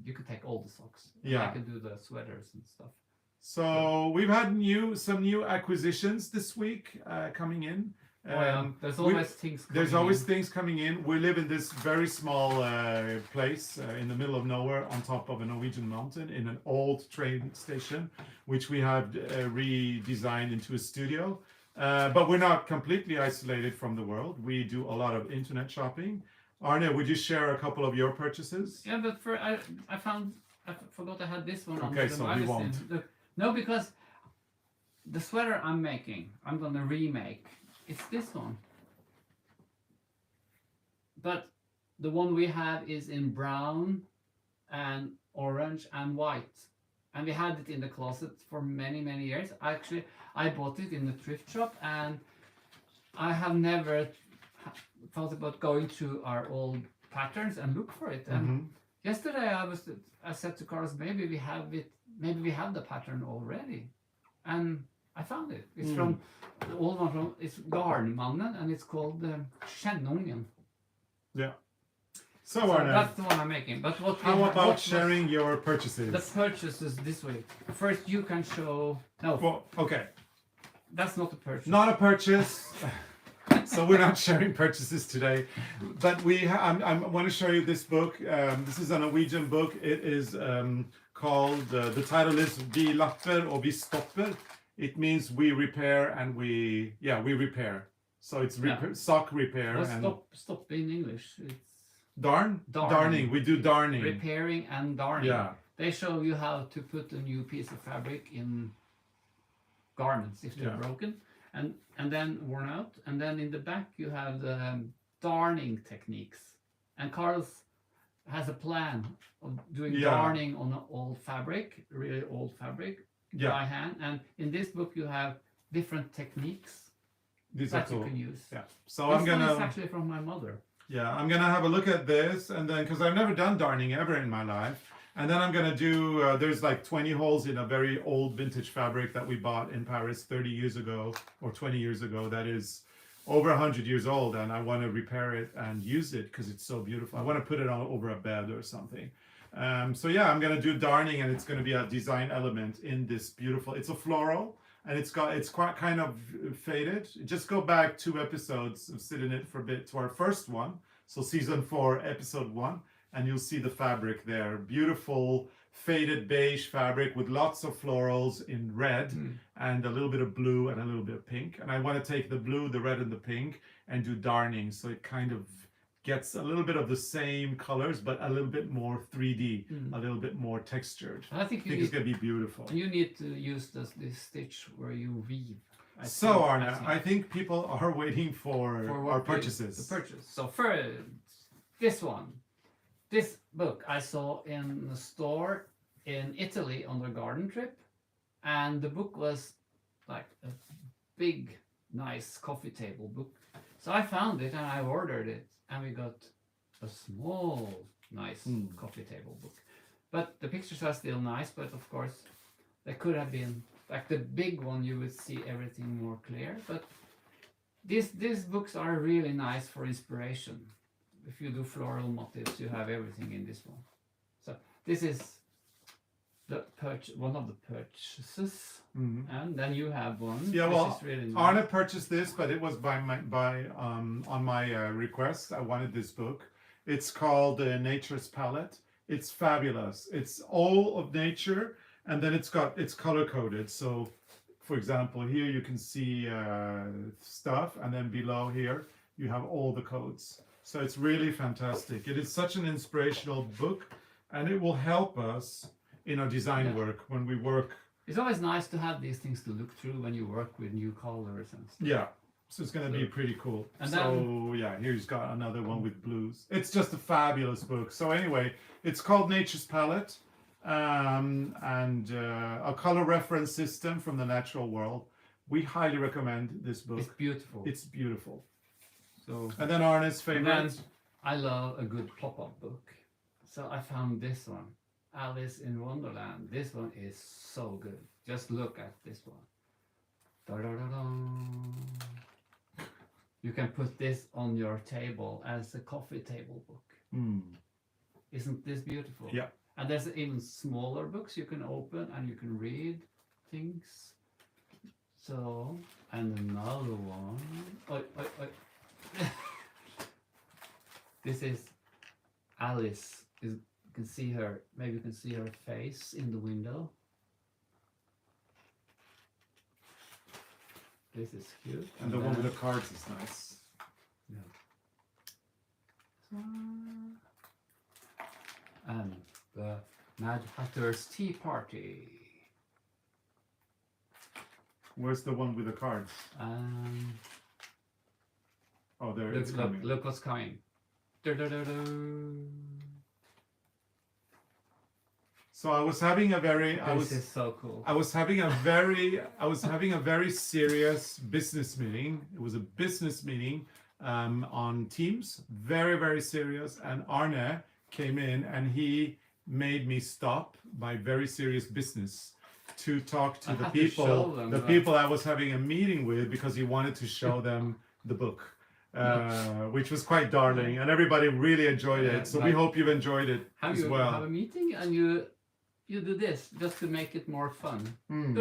You can take all the socks. Yeah, I can do the sweaters and stuff. So we've had some new acquisitions this week coming in. There's always things coming There's always things coming in. We live in this very small place in the middle of nowhere on top of a Norwegian mountain in an old train station, which we have redesigned into a studio. But we're not completely isolated from the world. We do a lot of internet shopping. Arne, would you share a couple of your purchases? Yeah, but I forgot I had this one on the so we won't. No, because the sweater I'm going to remake. It's this one. But the one we have is in brown and orange and white. And we had it in the closet for many, many years. Actually, I bought it in the thrift shop, and I have never thought about going to our old patterns and look for it. And yesterday I said to Carlos, maybe we have the pattern already. And I found it. It's from the old one from it's Garnmannen, and it's called Skjennungen. Yeah. So that's the one I'm making. But how about sharing your purchases? The purchases this week. First, you can show. No. Well, okay. That's not a purchase. Not a purchase. So we're not sharing purchases today, but I want to show you this book. This is a Norwegian book. It is called, the title is Vi lapper og vi stopper. It means we repair and we repair. So it's sock repair. What's and stop in English? It's darning. We do darning. Repairing and darning. Yeah. They show you how to put a new piece of fabric in garments if they're broken and then worn out. And then in the back you have the darning techniques. And Carlos has a plan of doing darning on an old fabric, really old fabric, by hand. And in this book you have different techniques that you can use. Yeah. So I'm gonna. It's actually from my mother. Yeah, I'm gonna have a look at this, and then because I've never done darning ever in my life, and then I'm gonna do. There's like 20 holes in a very old vintage fabric that we bought in Paris 30 years ago or 20 years ago. That is over 100 years old, and I want to repair it and use it because it's so beautiful. I want to put it on over a bed or something. So yeah, I'm gonna do darning, and it's gonna be a design element in this beautiful. It's a floral. And it's quite kind of faded. Just go back 2 episodes of Sit in It for a bit to our first one. So season 4, episode 1, and you'll see the fabric there. Beautiful faded beige fabric with lots of florals in red and a little bit of blue and a little bit of pink. And I want to take the blue, the red, and the pink and do darning, so it kind of gets a little bit of the same colors, but a little bit more 3D, a little bit more textured. I think it's going to be beautiful. You need to use this stitch where you weave. So Arne, I think people are waiting for our purchases. The purchase. So first, this book I saw in the store in Italy on the garden trip, and the book was like a big, nice coffee table book. So I found it and I ordered it. And we got a small, nice coffee table book. But the pictures are still nice, but of course, they could have been, like the big one, you would see everything more clear. But these books are really nice for inspiration. If you do floral motifs, you have everything in this one. So this is one of the purchases. And then you have one. Yeah, well, really nice. Arne purchased this, but it was on my request. I wanted this book. It's called Nature's Palette. It's fabulous. It's all of nature, and then it's color coded. So, for example, here you can see stuff, and then below here you have all the codes. So it's really fantastic. It is such an inspirational book, and it will help us in our design work when we work. It's always nice to have these things to look through when you work with new colors and stuff. Yeah, so it's going to be pretty cool. And so yeah, here's got another one with blues. It's just a fabulous book. So anyway, it's called Nature's Palette, and a color reference system from the natural world. We highly recommend this book. It's beautiful. It's beautiful. So and then Arne's favorite. I love a good pop-up book. So I found this one. Alice in Wonderland. This one is so good. Just look at this one. Da-da-da-da. You can put this on your table as a coffee table book. Isn't this beautiful? Yeah. And there's even smaller books you can open and you can read things. So, and another one. This is Alice. You can see her, maybe you can see her face in the window. This is cute. And the one with the cards is nice. Yeah. And the Mad Hatter's Tea Party. Where's the one with the cards? Oh, there it's coming. Look what's coming. So I was having a very This is so cool. I was having a very serious business meeting. It was a business meeting on Teams, very, very serious. And Arne came in and he made me stop my very serious business to talk to the people I was having a meeting with, because he wanted to show them the book, which was quite darling, and everybody really enjoyed it. So we hope you've enjoyed it as well. Have a meeting and you do this just to make it more fun. And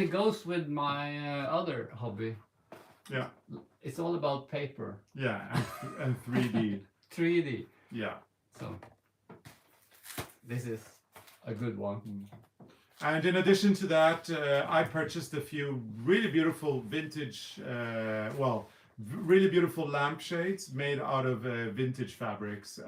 it goes with my other hobby. Yeah. It's all about paper. Yeah, and 3D. 3D. Yeah. So this is a good one. And in addition to that, I purchased a few really beautiful vintage, really beautiful lampshades made out of vintage fabrics,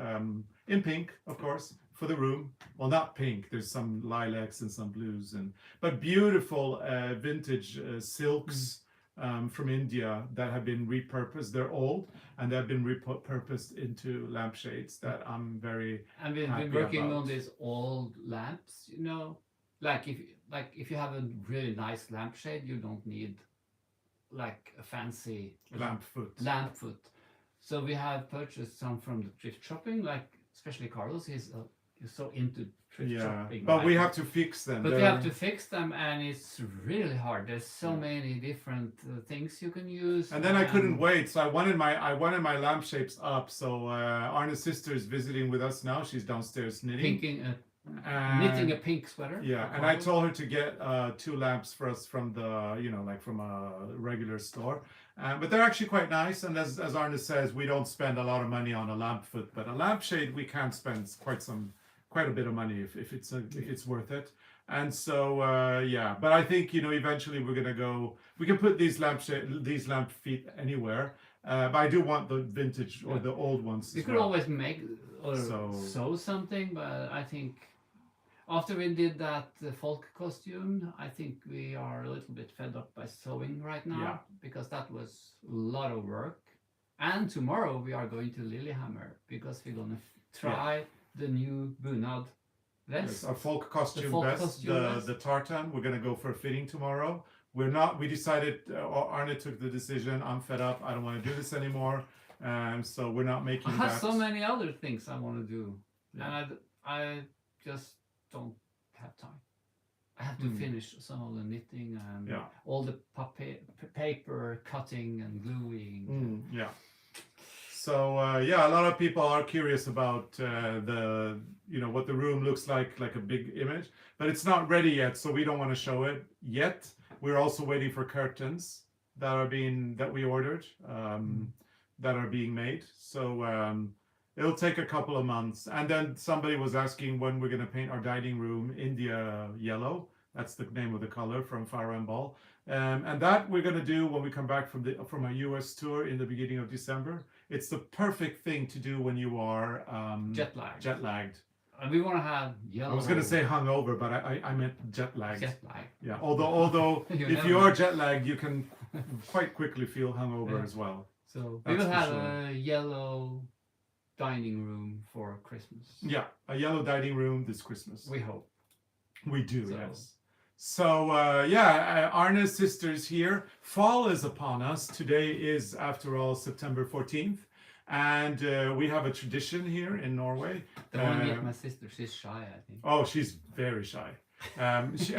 in pink, of course, for the room. Well, not pink. There's some lilacs and some blues, but beautiful vintage silks from India that have been repurposed. They're old and they've been repurposed into lampshades that I'm very And we've happy been working about. on these old lamps, you know. Like if you have a really nice lampshade, you don't need like a fancy Lamp foot. So we have purchased some from the thrift shopping, like especially Carlos. He's so into thrift shopping. But right? we have to fix them. But we have to fix them, and it's really hard. There's so many different things you can use. And then I couldn't wait, so I wanted my lampshades up. So Arne's sister is visiting with us now. She's downstairs knitting. Knitting a pink sweater. Yeah, and I told her to get 2 lamps for us from the, from a regular store. But they're actually quite nice. And as Arne says, we don't spend a lot of money on a lamp foot, but a lampshade we can spend quite a bit of money if it's worth it. And so but I think eventually we can put these lamp feet anywhere. But I do want the vintage or the old ones. We could always make or sew something, but I think after we did that folk costume, I think we are a little bit fed up by sewing right now because that was a lot of work. And tomorrow we are going to Lillehammer because we're going to try the new bunad vest. Yes, our folk costume vest, the tartan. We're going to go for a fitting tomorrow. We decided, Arne took the decision, I'm fed up, I don't want to do this anymore. So we're not making I have so many other things I want to do. And I just don't have time. I have to finish some of the knitting and all the paper cutting and gluing. So a lot of people are curious about what the room looks like a big image, but it's not ready yet, so we don't want to show it yet. We're also waiting for curtains that we ordered that are being made. So it'll take a couple of months. And then somebody was asking when we're going to paint our dining room India yellow. That's the name of the color from Farah and Ball. And that we're going to do when we come back from a US tour in the beginning of December. It's the perfect thing to do when you are jet lagged. And we want to have yellow. I was going to say hungover, but I meant jet lagged. Jet lag. Yeah. Although if you are jet lagged, you can quite quickly feel hungover as well. So we will have a yellow dining room for Christmas. Yeah, a yellow dining room this Christmas. We hope. We do, yes. So Arne's sister's here. Fall is upon us. Today is, after all, September 14th. And we have a tradition here in Norway. Don't want to meet my sister. She's shy, I think. Oh, she's very shy.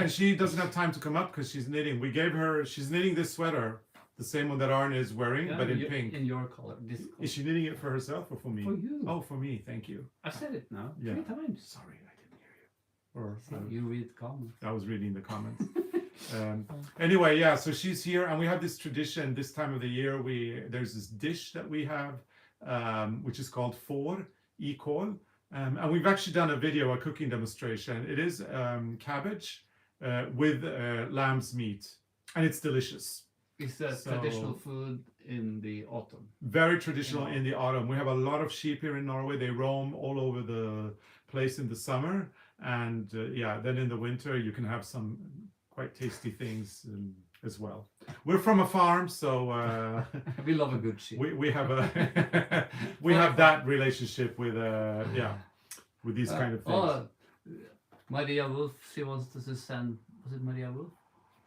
She doesn't have time to come up because she's knitting. She's knitting this sweater, the same one that Arne is wearing, but in pink. In your color. This color. Is she knitting it for herself or for me? For you. Oh, for me. Thank you. I said it now 3 times. Sorry, I didn't hear you. Or you read comments. I was reading the comments. Anyway, so she's here, and we have this tradition this time of the year. There's this dish that we have, which is called ikål. And we've actually done a cooking demonstration. It is cabbage with lamb's meat, and it's delicious. It's a traditional food in the autumn. Very traditional in the autumn. We have a lot of sheep here in Norway. They roam all over the place in the summer. And then in the winter, you can have some quite tasty things as well. We're from a farm, so we love a good sheep. We have we have that relationship with these kind of things. Maria Wolf, she wants to send. Was it Maria Wolf?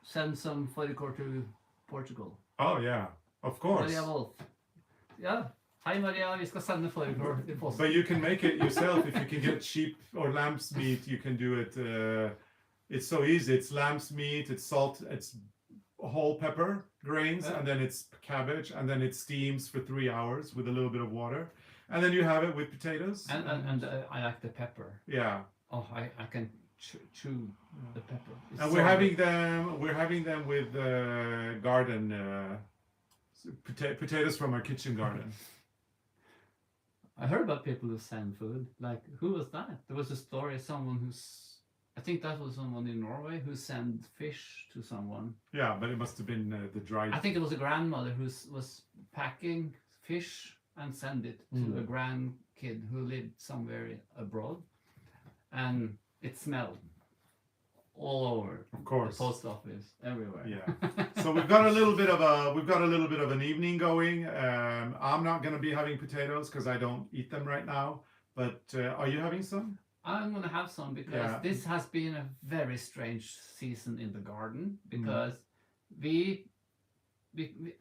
Send some fårikål to Portugal. Oh yeah, of course. Maria Wolf. Yeah. Hi Maria, vi ska sända fårikål i posten. But you can make it yourself if you can get sheep or lamb's meat. You can do it. It's so easy. It's lamb's meat. It's salt. It's whole pepper grains, and then it's cabbage, and then it steams for 3 hours with a little bit of water, and then you have it with potatoes. And I like the pepper. Yeah. Oh, I can chew the pepper. It's and we're having them with garden potatoes from our kitchen garden. I heard about people who send food. Like, who was that? There was a story, someone I think that was someone in Norway who sent fish to someone. Yeah, but it must have been the dried. I think it was a grandmother who was packing fish and send it to a grandkid who lived somewhere abroad, and it smelled all over. Of course. The post office, everywhere. Yeah. So we've got a little bit of an evening going. I'm not going to be having potatoes because I don't eat them right now. But are you having some? I'm gonna have some because this has been a very strange season in the garden because we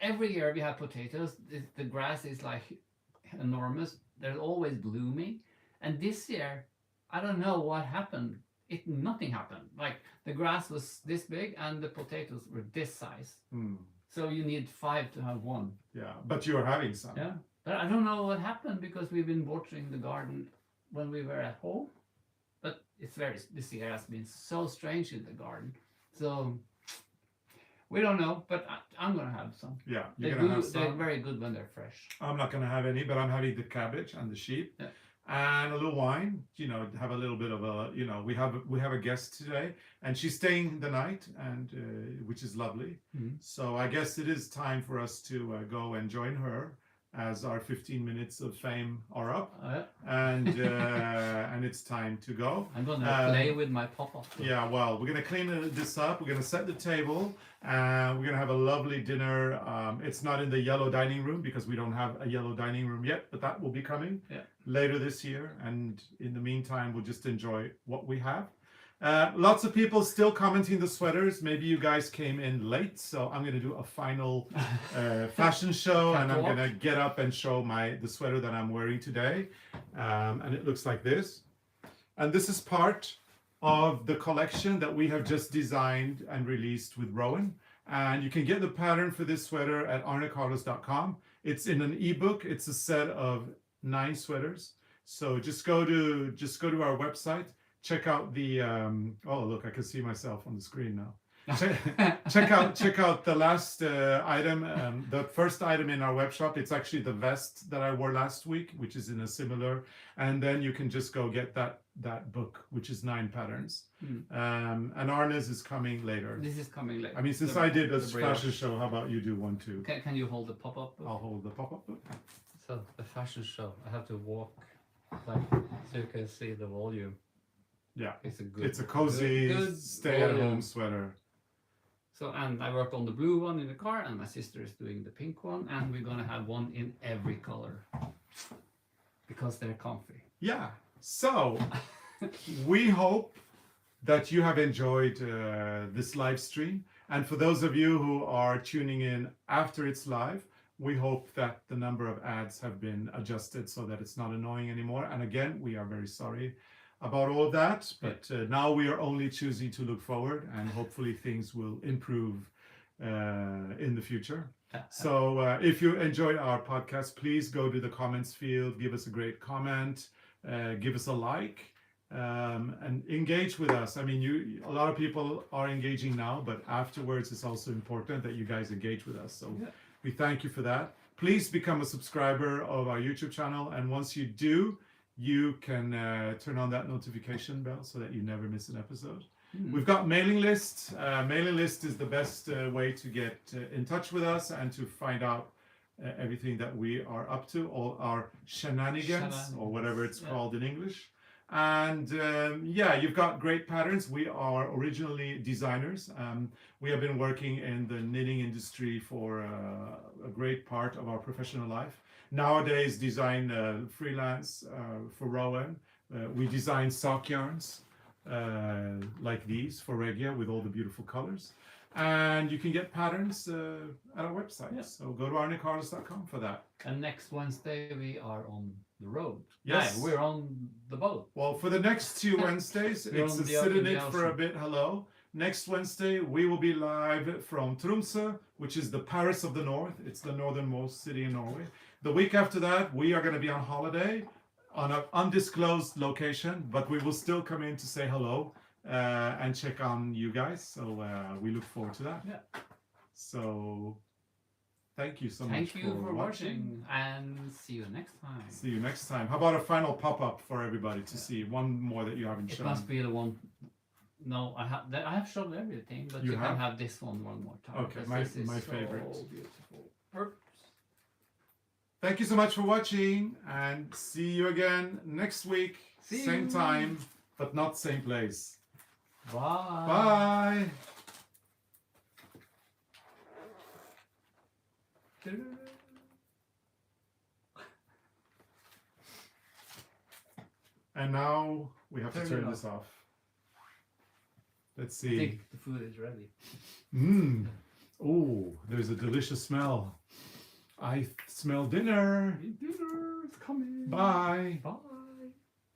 every year we have potatoes. The grass is like enormous. They're always blooming, and this year I don't know what happened. Nothing happened. Like the grass was this big and the potatoes were this size. So you need 5 to have one. Yeah, but you're having some. Yeah, but I don't know what happened because we've been watering the garden when we were at home. But this year has been so strange in the garden. So we don't know, but I'm gonna have some. Yeah, you're gonna have some. They're very good when they're fresh. I'm not gonna have any, but I'm having the cabbage and the sheep. Yeah. And a little wine, have a little bit of a, we have a guest today, and she's staying the night, and which is lovely. So I guess it is time for us to go and join her as our 15 minutes of fame are up, and it's time to go. I'm gonna play with my pop-up. Yeah, well, we're gonna clean this up. We're gonna set the table, and we're gonna have a lovely dinner. It's not in the yellow dining room because we don't have a yellow dining room yet, but that will be coming later this year. And in the meantime, we'll just enjoy what we have. Lots of people still commenting the sweaters. Maybe you guys came in late, so I'm going to do a final fashion show, and I'm going to get up and show the sweater that I'm wearing today. And it looks like this. And this is part of the collection that we have just designed and released with Rowan. And you can get the pattern for this sweater at arnecarlos.com. It's in an ebook. It's a set of 9 sweaters. So just go to our website. Check out the oh look, I can see myself on the screen now. check out the last item, the first item in our web shop. It's actually the vest that I wore last week, which is in a similar, and then you can just go get that book, which is 9 patterns. And Arne's is coming later. This is coming later. I mean, since I did a fashion show, how about you do one too? Can you hold the pop-up book? I'll hold the pop-up book. So the fashion show, I have to walk like so you can see the volume. Yeah, it's a cozy good stay-at-home sweater. So, and I worked on the blue one in the car, and my sister is doing the pink one, and we're gonna have one in every color because they're comfy. Yeah. So we hope that you have enjoyed this live stream, and for those of you who are tuning in after it's live, we hope that the number of ads have been adjusted so that it's not annoying anymore. And again, we are very sorry about all of that, but now we are only choosing to look forward, and hopefully things will improve in the future. So if you enjoyed our podcast, please go to the comments field, give us a great comment, give us a like, and engage with us. I mean, a lot of people are engaging now, but afterwards it's also important that you guys engage with us. So we thank you for that. Please become a subscriber of our YouTube channel, and once you do, you can turn on that notification bell so that you never miss an episode. We've got mailing lists. Mailing list is the best way to get in touch with us and to find out everything that we are up to, all our shenanigans, or whatever it's called in English. And you've got great patterns. We are originally designers. We have been working in the knitting industry for a great part of our professional life. Nowadays, design freelance for Rowan. We design sock yarns like these for Regia with all the beautiful colors. And you can get patterns at our website. So go to arnecarlos.com for that. And next Wednesday, we are on the road. Yes. We're on the boat. Well, for the next 2 Wednesdays, it's a sit in it for a bit. Hello. Next Wednesday, we will be live from Tromsø, which is the Paris of the North. It's the northernmost city in Norway. The week after that, we are going to be on holiday on an undisclosed location, but we will still come in to say hello and check on you guys. So we look forward to that. Yeah. So Thank you so Thank much you for watching, and see you next time. See you next time. How about a final pop-up for everybody to see? One more that you haven't It shown. must be the one. No, I have shown everything, but You you have? can have this one more time. Okay, because this is my so favorite. Beautiful. Perfect. Thank you so much for watching, and see you again next week. See Same you. time, but not same place. Bye. Bye. And now we have to Turn it turn off. this off. Let's I see. think the food is ready. Mmm. Oh, there's a delicious smell. I smell dinner. Dinner is coming. Bye. Bye.